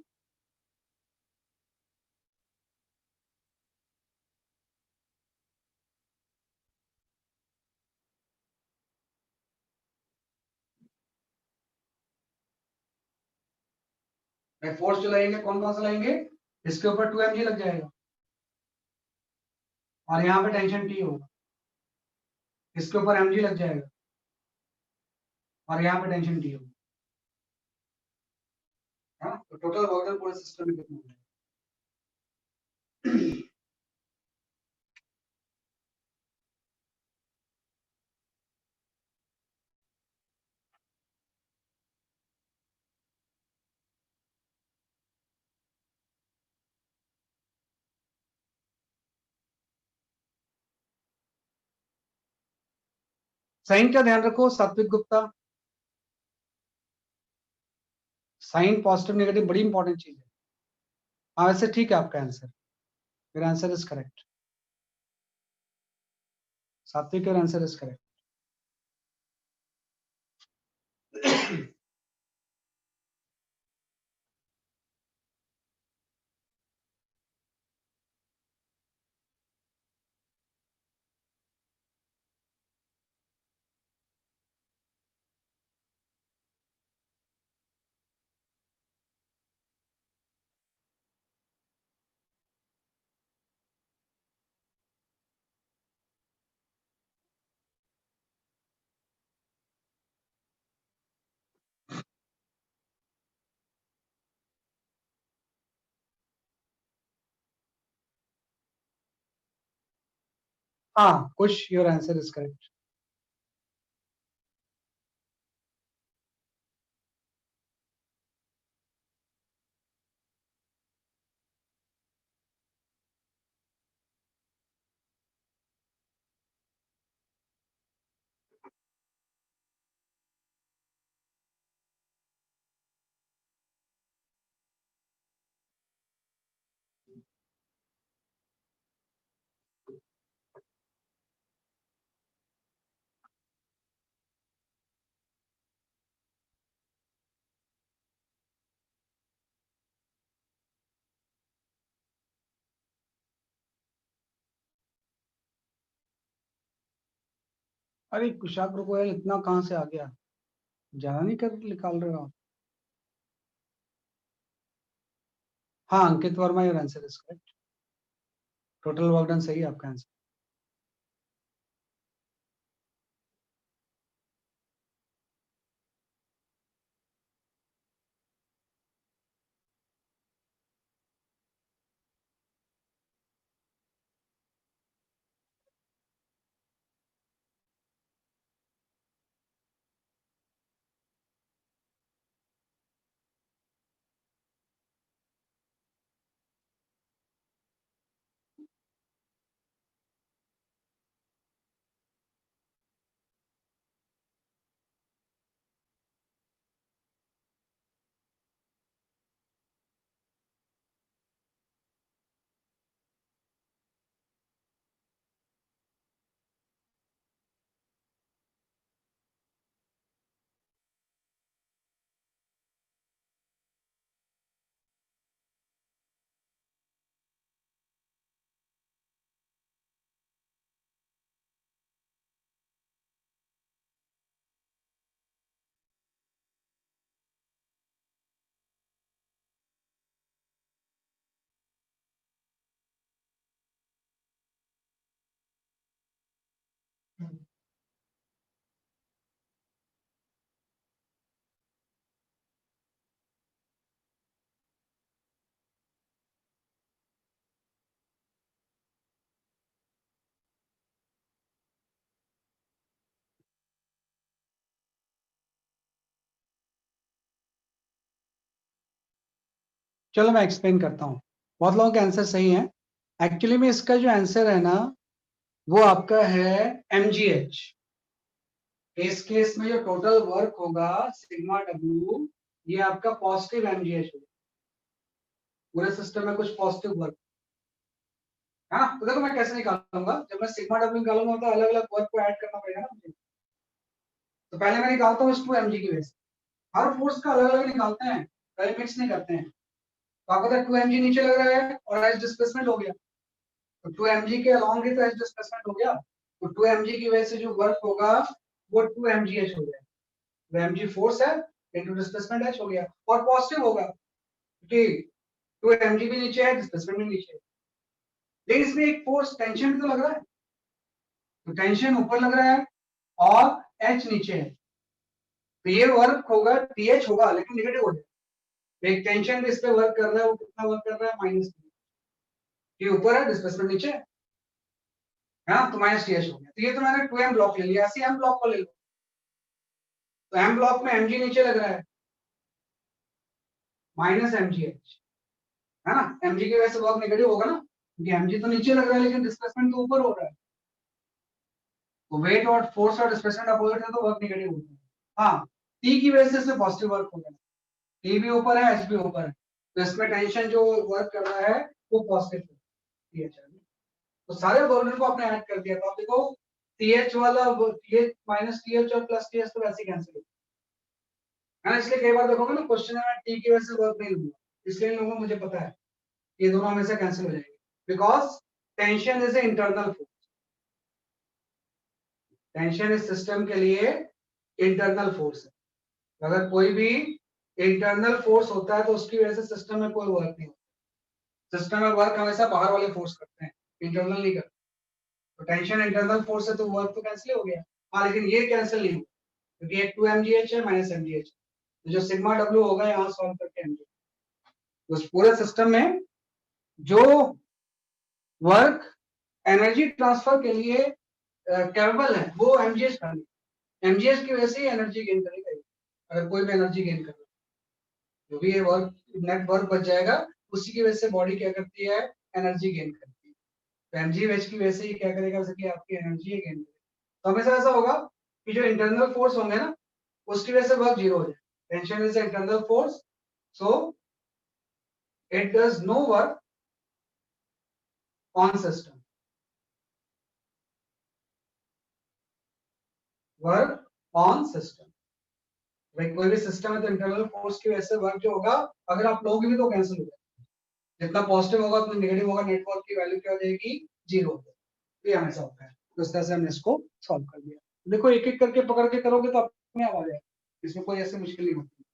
भाई फोर्स चलाएंगे, कौन कौन सा लाएंगे, इसके ऊपर 2mg लग जाएगा और यहाँ पे टेंशन टी होगा, इसके ऊपर mg लग जाएगा और यहाँ पे टेंशन टी होगा, हाँ। तो टोटल वर्क डन पूरे सिस्टम में कितना होगा। साइन का ध्यान रखो सात्विक गुप्ता, साइन पॉजिटिव नेगेटिव बड़ी इंपॉर्टेंट चीज है। हाँ वैसे ठीक है आपका आंसर, मेरा आंसर इज करेक्ट, सात्विक योर आंसर इज करेक्ट। हाँ कुछ योर आंसर इज करेक्ट। अरे कुशाग्र गोयल इतना कहाँ से आ गया, ज्यादा नहीं कर निकाल रहे हो आप। हाँ Ankit Verma, your answer is correct, total work done सही है आपका आंसर। चलो मैं एक्सप्लेन करता हूँ, बहुत लोगों के आंसर सही हैं। एक्चुअली में इसका जो आंसर है ना वो आपका है mgh। इस केस में जो टोटल वर्क होगा सिग्मा डब्ल्यू, ये आपका पॉजिटिव mgh होगा, पूरे सिस्टम में कुछ पॉजिटिव वर्क है ना। तो देखो मैं कैसे निकालूंगा, जब मैं सिग्मा डब्ल्यू निकालूंगा तो अलग अलग वर्क को ऐड करना पड़ेगा ना मुझे। तो पहले मैं निकालता हूँ 2mg की वजह से, हर फोर्स का अलग अलग निकालते हैं, पहले मिक्स नहीं करते हैं। तो आपको 2mg नीचे लग रहा है और एच डिस्प्लेसमेंट हो गया, तो 2mg के अलॉन्ग ही तो एच डिस्प्लेसमेंट हो गया, तो 2mg की वजह से जो वर्क होगा वो 2mgh हो गया। 2mg फोर्स है इनटू डिस्प्लेसमेंट h हो गया, और पॉजिटिव होगा क्योंकि 2mg भी नीचे है, डिस्प्लेसमेंट भी नीचे है। लेकिन इसमें एक फोर्स टेंशन भी तो लग रहा है, तो टेंशन ऊपर लग रहा है और h नीचे है, तो ये वर्क होगा th होगा लेकिन नेगेटिव हो जाएगा। एक टेंशन भी इस पे वर्क कर रहा है, वो कितना वर्क कर रहा है, माइनस, ये ऊपर है डिस्प्लेसमेंट नीचे है ना, तो माइनस th हो गया। तो ये तो मैंने 2m ब्लॉक ले लिया, ऐसे m ब्लॉक को ले लो, तो m ब्लॉक में mg नीचे लग रहा है माइनस mgh है ना, mg की वजह से वर्क नेगेटिव होगा ना, क्योंकि mg तो नीचे लग रहा है लेकिन डिस्प्लेसमेंट तो ऊपर हो रहा है, तो वेट और फोर्स और डिस्प्लेसमेंट अपोजिट है तो वर्क नेगेटिव होता है। हाँ t की वजह से इसमें पॉजिटिव वर्क होगा, t भी ऊपर है h भी ऊपर है, तो इसमें टेंशन जो वर्क कर रहा है वो पॉजिटिव है। तो सारे वर्डन को आपने ऐड कर दिया, तो आप देखो th वाला th माइनस th और प्लस th तो वैसे ही कैंसिल है ना। इसलिए कई बार देखोगे ना क्वेश्चन में t की वजह से वर्क नहीं होगा, इसलिए इन लोगों को मुझे पता है ये दोनों हमेशा कैंसिल हो जाएंगे, because tension is a internal force, tension इस सिस्टम के लिए इंटरनल फोर्स है। अगर कोई भी इंटरनल फोर्स होता है तो उसकी वजह से सिस्टम में कोई वर्क नहीं होता, सिस्टम में वर्क हमेशा बाहर वाले फोर्स करते हैं, इंटरनल नहीं करते। तो टेंशन इंटरनल फोर्स है तो वर्क तो कैंसिल हो गया। हाँ लेकिन ये कैंसिल नहीं होगा क्योंकि एक 2mgh है माइनस mgh, तो जो सिग्मा डब्ल्यू होगा यहाँ सॉल्व करके mg, तो उस पूरे सिस्टम में जो वर्क एनर्जी ट्रांसफर के लिए कैपेबल है वो mgh करेगा, mgh की वजह से एनर्जी गेन करेगा। अगर कोई भी एनर्जी गेन कर रहा है जो भी ये वर्क नेट वर्क बच जाएगा उसी की वजह से बॉडी क्या करती है, एनर्जी गेन करती है। तो mgh की वजह से ये क्या करेगा, जैसे कि आपकी एनर्जी गेन करेगा। तो हमेशा ऐसा होगा कि जो इंटरनल फोर्स होंगे ना उसकी वजह से वर्क जीरो हो जाए, tension is internal force so it does no work on system, work on system. भाई कोई भी सिस्टम है तो इंटरनल फोर्स की वजह से वर्क जो होगा अगर आप लोगे भी तो कैंसिल हो जाएगा, जितना पॉजिटिव होगा उतना नेगेटिव होगा, नेटवर्क की वैल्यू क्या हो जाएगी, जीरो हो जाएगी। ये हमेशा होता है, तो इस तरह से हमने इसको सॉल्व कर दिया। देखो एक एक करके पकड़ के करोगे तो अपने आप आ जाएगा, इसमें कोई ऐसी मुश्किल नहीं होती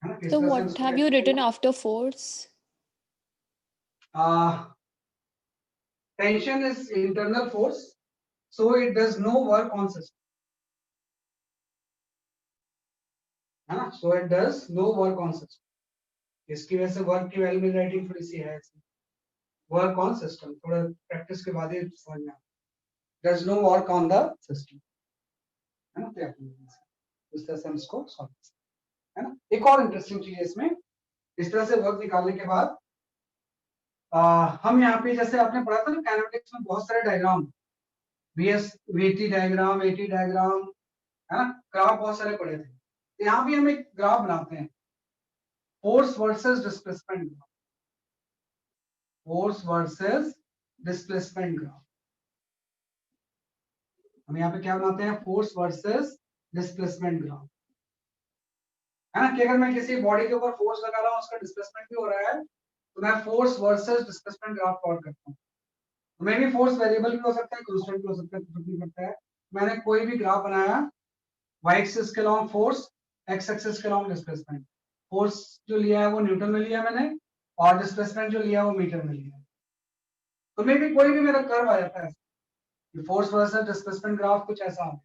है ना। किस So तरह से हम what इसको have you कैसे written after force? tension is internal force, so it does no work on system, है ना, so it does no work on system. इसकी वजह से वर्क की वैल्यू मेरी राइटिंग थोड़ी सी है, वर्क ऑन सिस्टम, थोड़ा प्रैक्टिस के बाद ही समझ में आता है। does no work on the system, है ना, तो इस तरह से हम इसको सॉल्व कर सकते हैं, है ना। एक और इंटरेस्टिंग चीज है इसमें, इस तरह से वर्क निकालने के बाद हम यहाँ पे जैसे आपने पढ़ा था ना काइनेमेटिक्स में बहुत सारे diagram, VT diagram, eighty diagram, है ना, ग्राफ बहुत सारे पढ़े थे। तो यहाँ भी हम एक ग्राफ बनाते हैं, force versus displacement graph, force versus displacement graph. हम यहाँ पे क्या बनाते हैं, फोर्स वर्सेस डिस्प्लेसमेंट ग्राफ, है ना, कि अगर मैं किसी बॉडी के ऊपर फोर्स लगा रहा हूँ, उसका डिस्प्लेसमेंट भी हो रहा है, तो मैं force versus displacement graph plot करता हूँ। तो मे भी फोर्स वेरिएबल भी हो सकता है, कांस्टेंट भी हो सकता है, कुछ भी करता है। मैंने कोई भी ग्राफ बनाया, y एक्सिस के लॉन्ग फोर्स, x एक्सिस के लॉन्ग डिस्प्लेसमेंट, फोर्स जो लिया है वो न्यूटन में लिया मैंने, और डिस्प्लेसमेंट जो लिया है वो मीटर में लिया है। तो मे भी कोई भी मेरा कर्व आ जाता है, फोर्स वर्सेस डिस्प्लेसमेंट ग्राफ कुछ ऐसा हो गया,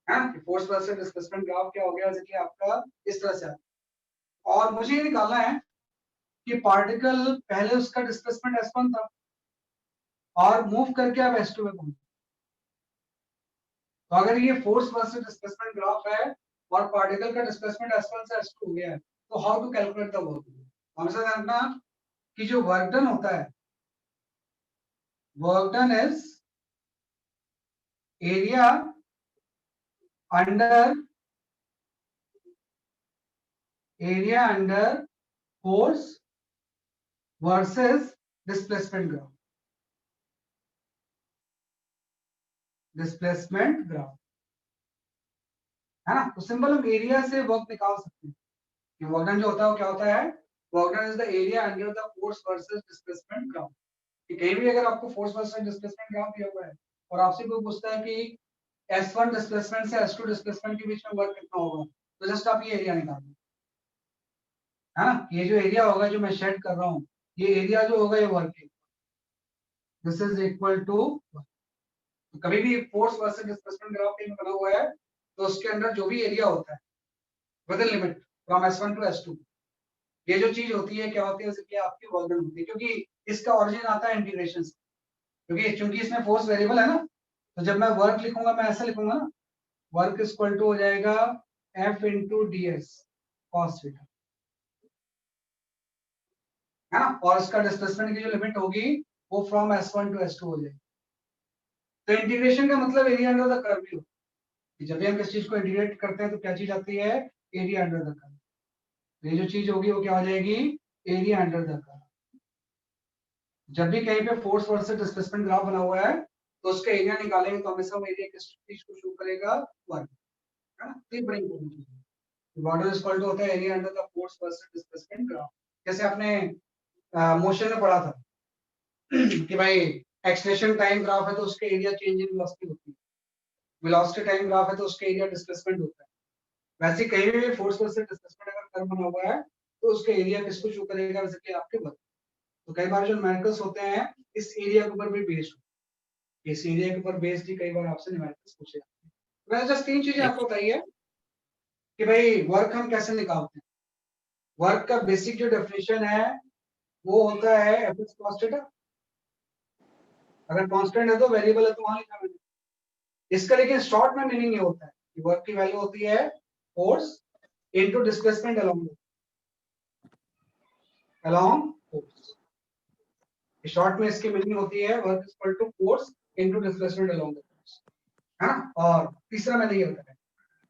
है, फोर्स वर्सेस डिस्प्लेसमेंट ग्राफ क्या हो गया, जैसे कि आपका इस तरह से। और मुझे ये निकालना है कि पार्टिकल पहले उसका डिस्प्लेसमेंट s1 था और मूव करके अब s2 में पहुंचा। तो अगर ये फोर्स वर्सेस डिस्प्लेसमेंट ग्राफ है और पार्टिकल का डिस्प्लेसमेंट s1 से s2 हो गया है, तो how to calculate the work. हमेशा जानना कि जो वर्क डन होता है, work done is area under force versus displacement graph, displacement graph, है ना। तो सिंपल हम एरिया से वर्क निकाल सकते हैं कि वर्क डन जो होता है वो क्या होता है, work done is the area under the force versus displacement graph. कि कहीं भी अगर आपको फोर्स वर्सेस डिस्प्लेसमेंट ग्राफ दिया हुआ है और आपसे कोई पूछता है कि S1 डिस्प्लेसमेंट से S2 डिस्प्लेसमेंट के बीच में वर्क कितना होगा, तो जस्ट आप ये एरिया निकाल लो, है ना। ये जो एरिया होगा जो मैं शेड कर रहा हूँ, ये एरिया जो होगा ये वर्क है, दिस इज इक्वल टू। कभी भी फोर्स वर्सेस डिस्प्लेसमेंट ग्राफ कहीं बना हुआ है तो उसके अंदर जो भी एरिया होता है within limit from S1 to S2, ये जो चीज होती है क्या होती है, उसकी आपकी वर्क डन होती है, क्योंकि इसका ओरिजिन आता है इंटीग्रेशन से। क्योंकि इसमें फोर्स वेरिएबल है ना, तो जब मैं वर्क लिखूंगा मैं ऐसा लिखूंगा ना, वर्क इक्वल टू हो जाएगा F into ds cos theta, है ना, और इसका डिस्प्लेसमेंट की जो लिमिट होगी वो फ्रॉम S1 टू S2 हो जाएगी। तो इंटीग्रेशन का मतलब एरिया अंडर द कर्व भी होता है। जब भी हम इस चीज को इंटीग्रेट करते हैं तो क्या चीज आती है, एरिया अंडर द कर्व। तो ये जो चीज होगी वो क्या हो जाएगी, एरिया अंडर द कर्व। जब भी कहीं पे फोर्स वर्सेस डिस्प्लेसमेंट ग्राफ बना हुआ है तो उसका एरिया निकालेंगे तो हमेशा वो एरिया किस चीज को शो करेगा, वर्क, है ना। ये बड़ी इंपॉर्टेंट चीज है। वर्क इज इक्वल टू होता है area under the force versus displacement graph. जैसे आपने मोशन में पढ़ा था कि भाई एक्सेलरेशन टाइम ग्राफ है तो उसके एरिया चेंज इन वेलोसिटी होती है, वेलोसिटी टाइम ग्राफ है तो उसके एरिया डिस्प्लेसमेंट होता है। वैसे कहीं भी फोर्स वर्सेस डिस्प्लेसमेंट अगर कर्व बना हुआ है तो उसका एरिया किसको शो करेगा, जैसे कि आपके वर्क। तो कई बार जो न्यूमेरिकल्स होते हैं इस एरिया के ऊपर भी बेस्ड, इस एरिया के ऊपर बेस्ड ही कई बार आपसे न्यूमेरिकल्स पूछे जाते हैं। तो मैंने जस्ट 3 चीजें आपको बताई है कि भाई वर्क हम कैसे निकालते हैं। वर्क का बेसिक जो डेफिनेशन है वो होता है F is cos थीटा। अगर कांस्टेंट है तो वेरिएबल है तो वहां लिखा मैंने। इसका लेकिन शॉर्ट में मीनिंग ये होता है कि वर्क की वैल्यू होती है force into displacement along force. Short में इसकी मीनिंग होती है work is equal to force into displacement along the force, है ना। और तीसरा मैंने ये बताया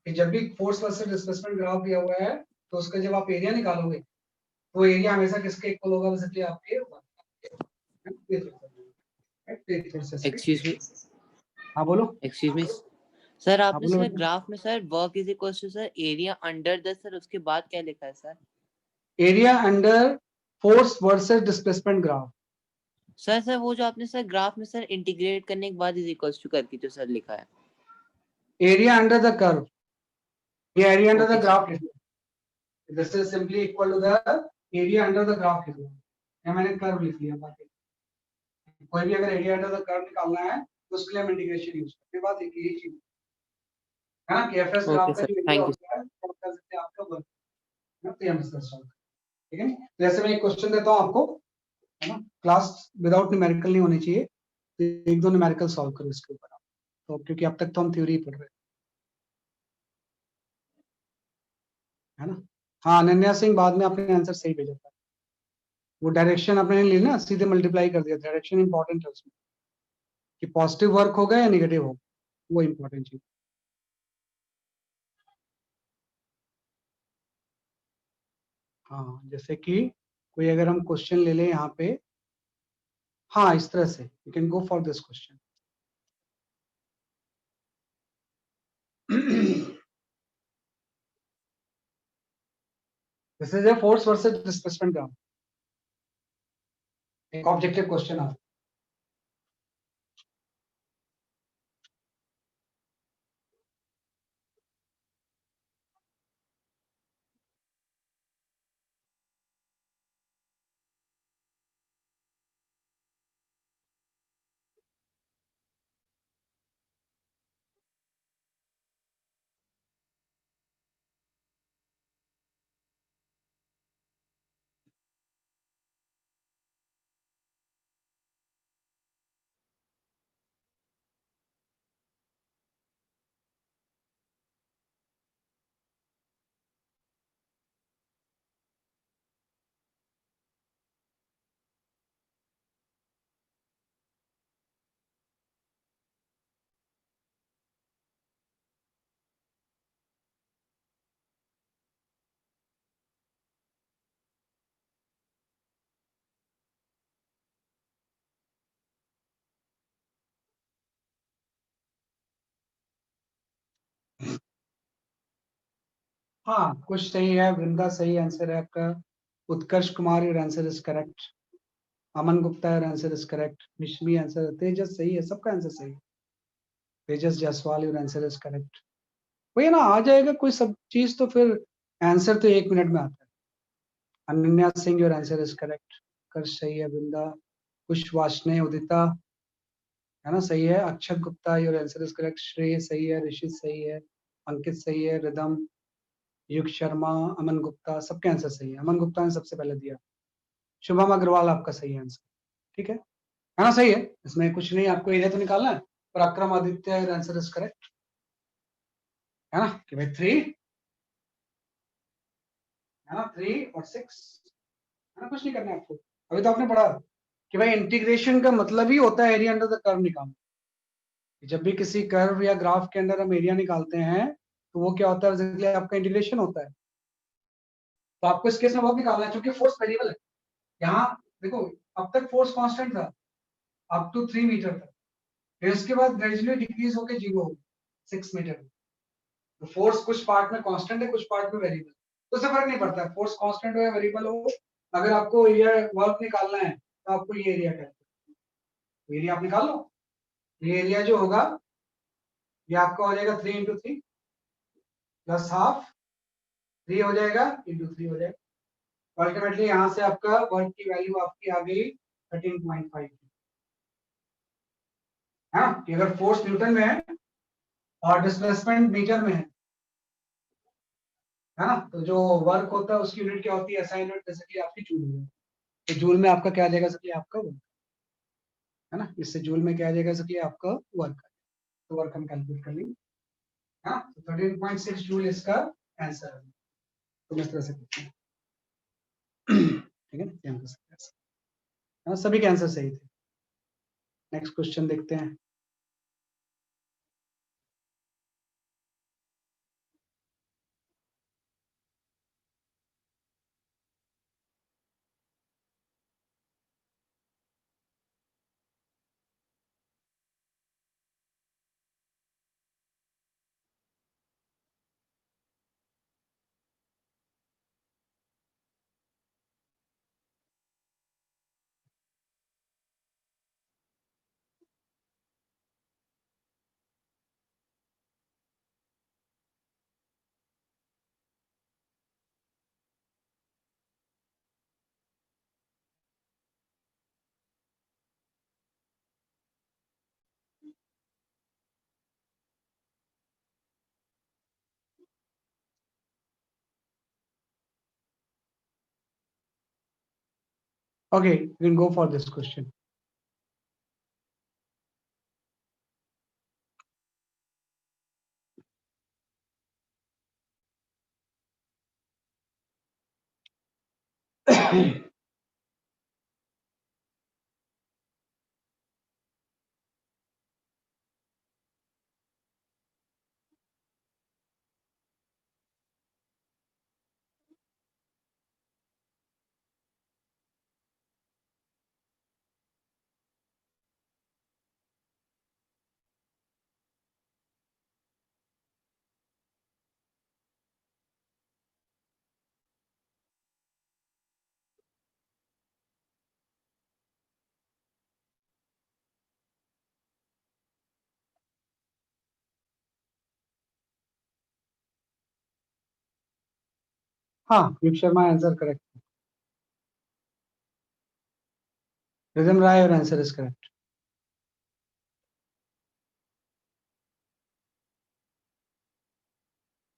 कि जब भी फोर्स वर्सेस डिस्प्लेसमेंट ग्राफ दिया हुआ है तो उसका जब आप एरिया निकालोगे तो एरिया हमेशा किसके इक्वल होगा, बेसिकली आपके एक्सक्यूज मी, हाँ बोलो। एक्सक्यूज मी सर, हाँ आपने बोलो सर बेटा। ग्राफ में sir work is equal to sir area under the, sir उसके बाद क्या लिखा है sir? Area under force versus displacement graph. Sir वो जो आपने सर ग्राफ में सर इंटीग्रेट करने के बाद इज इक्वल्स टू करके जो सर लिखा है, एरिया अंडर द कर्व, ये area under the Okay, graph लिख लो, this is simply equal to the area under the graph लिख लो, या मैंने कर्व लिख लिया। बाकी कोई भी अगर एरिया अंडर द कर्व निकालना है तो उसके लिए हम इंटीग्रेशन यूज करते हैं, बात एक ही चीज है ना, कि एफएस ग्राफ okay का sir, जो एरिया thank you. होता है वो कर सकते हैं आपका वर्क, तो ये हम इसका सॉल्व करें, ठीक है। तो जैसे मैं एक क्वेश्चन देता हूँ आपको, है ना, क्लास विदाउट न्यूमेरिकल नहीं होनी चाहिए, तो एक दो न्यूमेरिकल सॉल्व करो इसके ऊपर आप, तो क्योंकि अब तक तो हम थ्योरी पढ़ रहे हैं, है ना। हाँ, अनन्या सिंह बाद में आपने आंसर सही भेजा था, वो डायरेक्शन आपने ली ना, सीधे मल्टीप्लाई कर दिया, डायरेक्शन इंपॉर्टेंट है उसमें, कि पॉजिटिव वर्क होगा या नेगेटिव होगा, वो इंपॉर्टेंट चीज। हाँ, जैसे कि कोई अगर हम क्वेश्चन ले लें यहाँ पे, हाँ इस तरह से you can go for this question. This is a force versus displacement graph, एक ऑब्जेक्टिव क्वेश्चन आता है। हाँ, कुछ सही है, वृंदा सही आंसर है आपका, Utkarsh Kumar your answer is correct, Aman Gupta your answer is correct, Mishmi answer, Tejas सही है, सबका आंसर सही है, Tejas Jaiswal your answer is correct. वही ना, आ जाएगा कोई सब चीज तो फिर आंसर तो 1 मिनट में आता है। Ananya Singh your answer is correct, Karsh सही है, वृंदा, कुश वाशने, उदिता, है ना, सही है, Akshat Gupta your answer is correct, Shrey सही है, ऋषि सही है, अंकित सही है, रिदम, युग शर्मा, अमन गुप्ता, सबके आंसर सही है, अमन गुप्ता ने सबसे पहले दिया, शुभम अग्रवाल आपका सही आंसर, ठीक है ना, सही है, इसमें कुछ नहीं, आपको एरिया तो निकालना है। पराक्रम Aditya your answer is correct, है ना, कि भाई 3, है ना, 3 और 6, है ना, कुछ नहीं करना है आपको। अभी तो आपने पढ़ा कि भाई इंटीग्रेशन का मतलब ही होता है एरिया अंडर द कर्व निकालना, जब भी किसी कर्व या ग्राफ के अंदर हम एरिया निकालते हैं तो वो क्या होता है, बेसिकली आपका इंटीग्रेशन होता है। तो आपको इस केस में वर्क निकालना है, क्योंकि फोर्स वेरिएबल है। यहाँ देखो, अब तक फोर्स कांस्टेंट था अप टू 3 मीटर तक, फिर इसके बाद ग्रेजुअली डिक्रीज होकर 0 हो 6 मीटर। तो फोर्स कुछ पार्ट में कांस्टेंट है, कुछ पार्ट में वेरिएबल, तो उससे फर्क नहीं पड़ता है फोर्स कांस्टेंट हो या वेरिएबल हो, अगर आपको एरिया वर्क निकालना है तो आपको ये एरिया कहते हैं, एरिया आप निकाल लो। ये एरिया जो होगा ये आपका हो जाएगा 3 × 3 प्लस हाफ, 3 हो जाएगा इंटू 3 हो जाएगा, अल्टीमेटली यहाँ से आपका वर्क की वैल्यू आपकी आ गई 13.5, है ना, कि अगर फोर्स न्यूटन में है और डिस्प्लेसमेंट मीटर में है ना, तो जो वर्क होता है उसकी यूनिट क्या होती है, एसआई यूनिट, जैसे कि आपकी जूल है, तो जूल में आपका क्या आ जाएगा, सके आपका वर्क, है ना, इससे जूल में क्या आ जाएगा, सके आपका वर्क, तो वर्क हम कैलकुलेट कर लेंगे, है ना, तो 13.6 जूल इसका आंसर है, तो इस तरह से करते हैं। ठीक है ना, ये हम कर सकते हैं ऐसे। हाँ, सभी के आंसर सही थे। नेक्स्ट क्वेश्चन देखते हैं। Okay, you can go for this question. हाँ, Yug Sharma answer correct. Rhythm Rai, your answer is correct.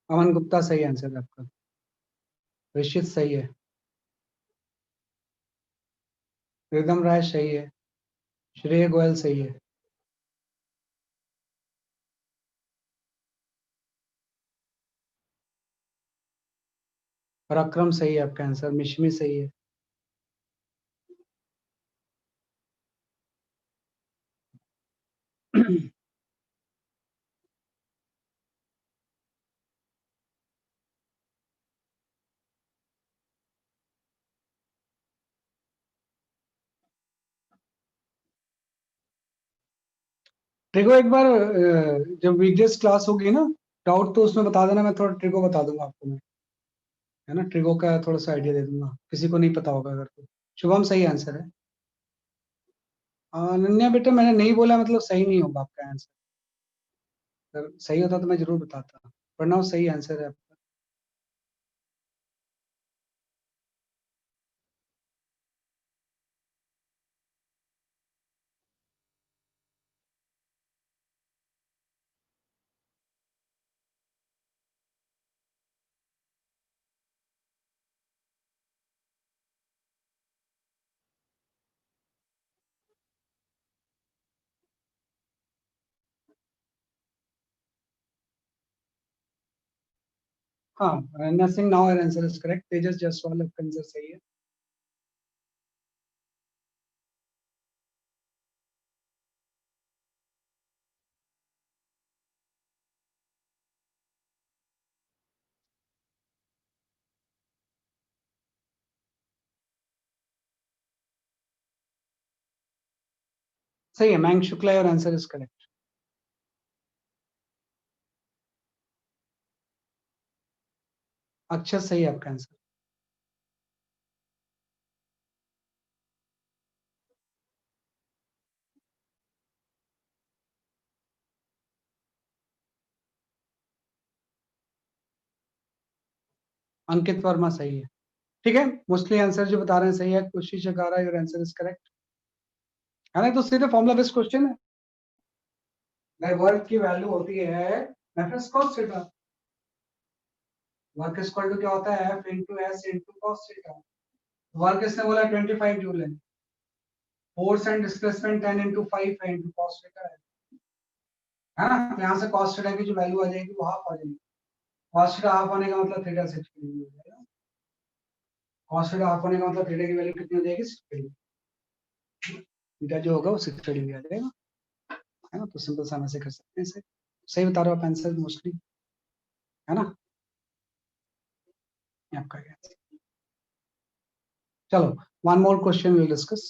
Aman Gupta सही आंसर है आपका. ऋषित सही है. रिदम राय सही है. श्रेय गोयल सही है. पराक्रम सही है आपका आंसर. मिशमी सही है. ट्रिगो एक बार जब वीडियोस क्लास होगी ना, डाउट तो उसमें बता देना, मैं थोड़ा ट्रिगो बता दूंगा आपको. मैं है ना, ट्रिगो का थोड़ा सा आइडिया दे दूंगा, किसी को नहीं पता होगा अगर तो. शुभम सही आंसर है. अनन्या बेटा मैंने नहीं बोला मतलब सही नहीं होगा आपका आंसर. अगर सही होता तो मैं जरूर बताता. प्रणव सही आंसर है आपका. हाँ, Ananya Singh now your answer is correct. Tejas Jaiswal आपका आंसर सही है. सही है. Mayank Shukla, your answer is correct. Akshar सही है आपका आंसर. अंकित वर्मा सही है. ठीक है, मोस्टली आंसर जो बता रहे हैं सही है. कोशिश जगारा, योर आंसर इज करेक्ट. है ना, तो सीधे फॉर्मूला बेस्ड क्वेश्चन है. वर्क की वैल्यू होती है F cos theta. Work equal to क्या होता है, F into S into cos theta. Work इसने बोला 25 जूल है. फोर्स एंड डिस्प्लेसमेंट 10 इंटू 5 है इंटू cos थीटा है ना. तो यहाँ से cos थीटा की जो वैल्यू आ जाएगी वो हाफ आ जाएगी. cos थीटा हाफ होने का मतलब थीटा 6 डिग्री हो जाएगा. cos थीटा हाफ होने का मतलब थीटा की वैल्यू कितनी हो जाएगी, 6 डिग्री. थीटा जो होगा वो 6 डिग्री आ जाएगा. है ना, तो सिंपल सा ऐसे कर सकते हैं इसे. सही बता रहे हो आप आंसर मोस्टली. है ना, ये आपका क्या. चलो, one more question will discuss.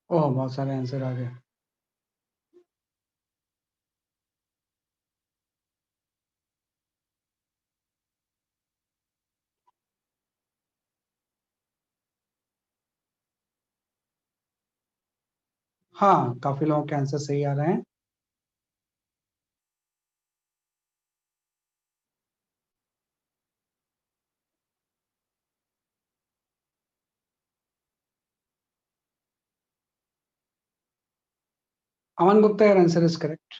Oh बहुत सारे आंसर आ गए। हाँ, काफी लोगों के आंसर सही आ रहे हैं। Aman Gupta, your answer is correct.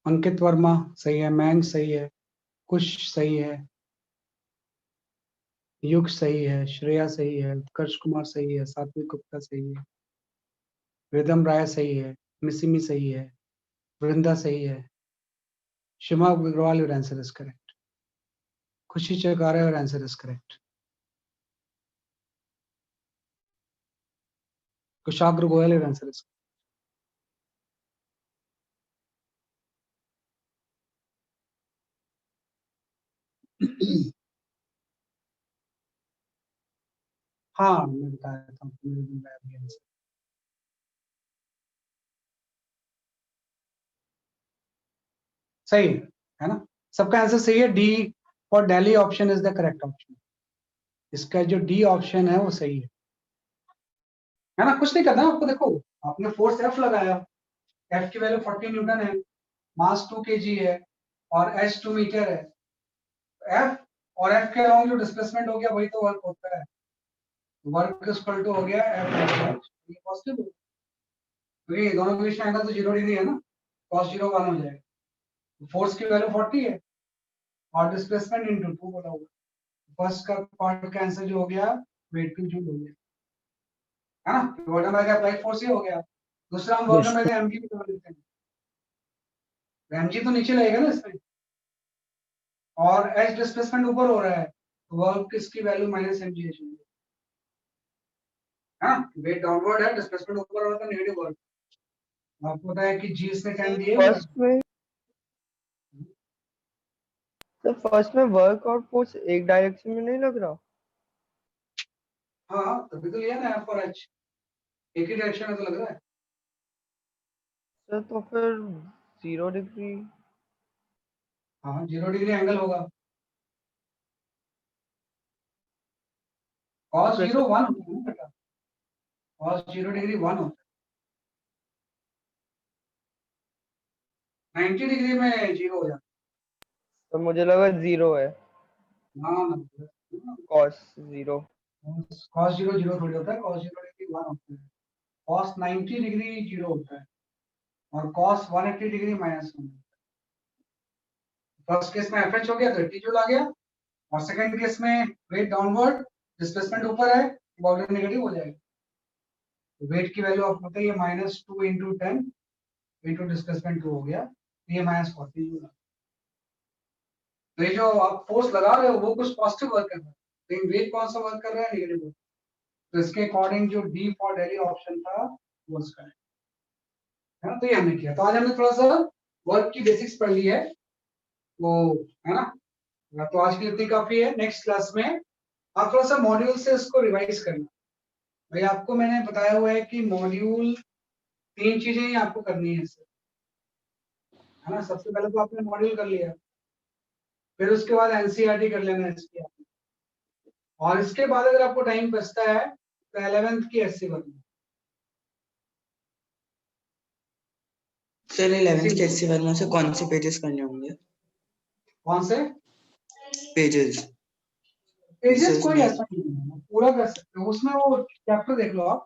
Ankit Verma सही है, मयंक सही है, कुश सही है, युग सही है, श्रेया सही है, उत्कर्ष कुमार सही है, सात्विक गुप्ता सही है, रिदम राय सही है, मिसिमी सही है, वृंदा सही है, Shima Agarwal, your answer is correct. Khushi Chakara, your answer is correct. Kushagra Goyal, your answer is हाँ, मैं बता देता हूँ मेरे भी आंसर सही है ना? सबका आंसर सही है। D for Delhi option is the correct option. इसका जो डी ऑप्शन है वो सही है ना? कुछ नहीं करना आपको। देखो, आपने फोर्स एफ लगाया, एफ की वैल्यू 40 न्यूटन है, मास 2 kg है और एच 2 मीटर है। एफ और एफ के अलावा जो डिस्प्लेसमेंट हो गया वही तो वर्क होता है। वर्क इक्वल टू हो गया एफ, ये पॉजिटिव है क्योंकि दोनों के बीच में एंगल तो 0 डिग्री है ना, cos 0 1 हो जाएगा। फोर्स की वैल्यू 40 है और डिस्प्लेसमेंट इनटू 2 बोला होगा। फर्स्ट का पार्ट का आंसर जो हो गया वेट टू जूल हो गया, है ना? Work done by applied force ही हो गया। दूसरा हम वर्क डन बाय एमजी भी कर लेते हैं। एमजी तो नीचे लगेगा ना इसमें, और एच डिस्प्लेसमेंट ऊपर हो रहा है, तो वर्क किसकी वैल्यू माइनस एमजी है, हाँ? वेट डाउनवर्ड है, डिस्प्लेसमेंट ऊपर हो रहा है, नेगेटिव वर्क। आपको पता है कि जी इसने टेन दिए हुए हैं। फर्स्ट में वर्क और फोर्स एक डायरेक्शन में नहीं लग रहा? हाँ, तभी तो लिया ना एफ और एच, एक ही डायरेक्शन में तो लग रहा है। सर तो फिर 0 डिग्री। हाँ, 0 डिग्री एंगल होगा। cos 0 1 होता है ना बेटा, cos 0 डिग्री 1 होता है, 90 डिग्री में 0 हो जाता तो मुझे लगा 0 है, है। ना cos 0। cos 0 0 थोड़ी होता है, cos 0 डिग्री 1 होता है, cos 90 डिग्री 0 होता है और cos 180 degree minus 1। First case में एफएच हो गया तो 80 जूल आ गया, और सेकंड केस में वेट डाउनवर्ड, डिस्प्लेसमेंट ऊपर है, बॉर्डर नेगेटिव हो जाएगा। वेट की वैल्यू आपको पता है, ये -2 × 10 × डिस्प्लेसमेंट 2 हो गया, तो ये -40 जूल। तो ये जो आप फोर्स लगा रहे हो वो कुछ पॉजिटिव वर्क कर रहा है, लेकिन वेट कौन सा वर्क कर रहा है, नेगेटिव वर्क। तो इसके अकॉर्डिंग जो डी फॉर दिल्ली ऑप्शन था वो इसका है ना? तो ये हमने किया। तो आज हमने थोड़ा सा वर्क की बेसिक्स पढ़ ली है, वो है ना? तो आज के लिए इतनी काफी है। नेक्स्ट क्लास में आप थोड़ा सा मॉड्यूल से इसको रिवाइज करना। भाई आपको मैंने बताया हुआ है कि मॉड्यूल 3 चीजें ही आपको करनी है इससे, है ना? सबसे पहले तो आपने मॉड्यूल कर लिया, फिर उसके बाद एनसीईआरटी कर लेना है इसकी, और इसके बाद अगर आपको टाइम बचता है तो 11th की एससी करना। सर 11th के एससी वर्मा से कौन से पेजेस करने होंगे? कौन से पेजेस? पेजेस सर, कोई मैं- ऐसा नहीं है, पूरा कर सकते हो उसमें। वो चैप्टर देख लो आप,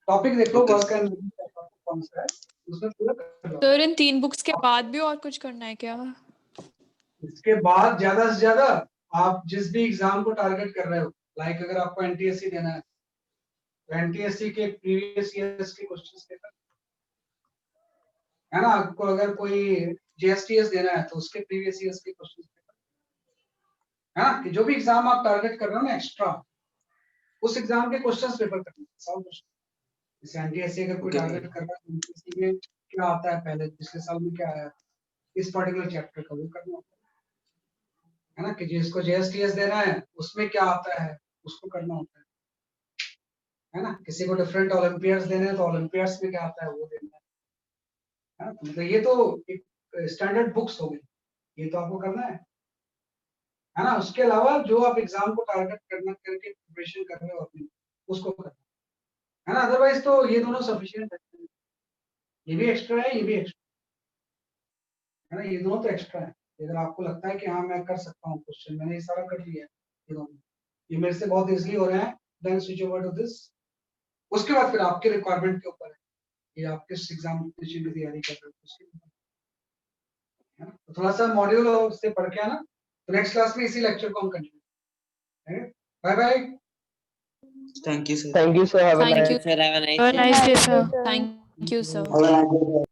टॉपिक देख लो, Okay. वर्क एंड कौन सा है, उसमें पूरा कर लो। सर इन 3 बुक्स के बाद भी और कुछ करना है क्या? इसके बाद ज्यादा से ज्यादा आप जिस भी एग्जाम को टारगेट कर रहे हो, लाइक अगर आपको एनटीएससी देना है तो एनटीएससी के प्रीवियस ईयर्स के क्वेश्चंस पेपर, है ना। आपको अगर कोई जेएसटीएस देना है तो उसके प्रीवियस ईयर्स के क्वेश्चंस पेपर, है ना। कि जो भी एग्जाम आप टारगेट कर रहे हो ना एक्स्ट्रा, उस एग्जाम के क्वेश्चंस पेपर करना, सॉल्व क्वेश्चन। जैसे एनटीएससी अगर कोई Okay. टारगेट कर रहा है तो एनटीएससी में क्या आता है, पहले पिछले साल में क्या आया, इस पर्टिकुलर चैप्टर का वो करना होता है ना। कि जिसको जेएसटीएस देना है उसमें क्या आता है उसको करना होता है ना। किसी को डिफरेंट ओलंपियाड्स देने हैं तो ओलंपियाड्स में क्या आता है वो देना है ना। तो मतलब ये तो एक स्टैंडर्ड बुक्स हो गई, ये तो आपको करना है ना। उसके अलावा जो आप एग्जाम को टारगेट करना करके प्रिपरेशन कर रहे हो अपनी, उसको करना है ना। अदरवाइज तो ये दोनों सफिशिएंट है, ये भी एक्स्ट्रा है, ये भी एक्स्ट्रा है ना। ये दोनों तो एक्स्ट्रा है। अगर आपको लगता है कि हाँ मैं कर सकता हूँ क्वेश्चन, मैंने ये सारा कर लिया है, ये दोनों ये मेरे से बहुत इजीली हो रहे हैं, then switch over to this. उसके बाद फिर आपके रिक्वायरमेंट के ऊपर है कि आप किस एग्जामिनेशन की तैयारी कर रहे हो, उसके ऊपर है ना। तो थोड़ा सा मॉड्यूल से पढ़ के आना, तो नेक्स्ट क्लास में इसी लेक्चर को हम कंटिन्यू करेंगे। Bye bye. Thank you, sir. Thank you, sir. Have a Thank nice you. Sir, have a nice Have a day. nice day, sir. Thank you, sir. Have a nice day, sir.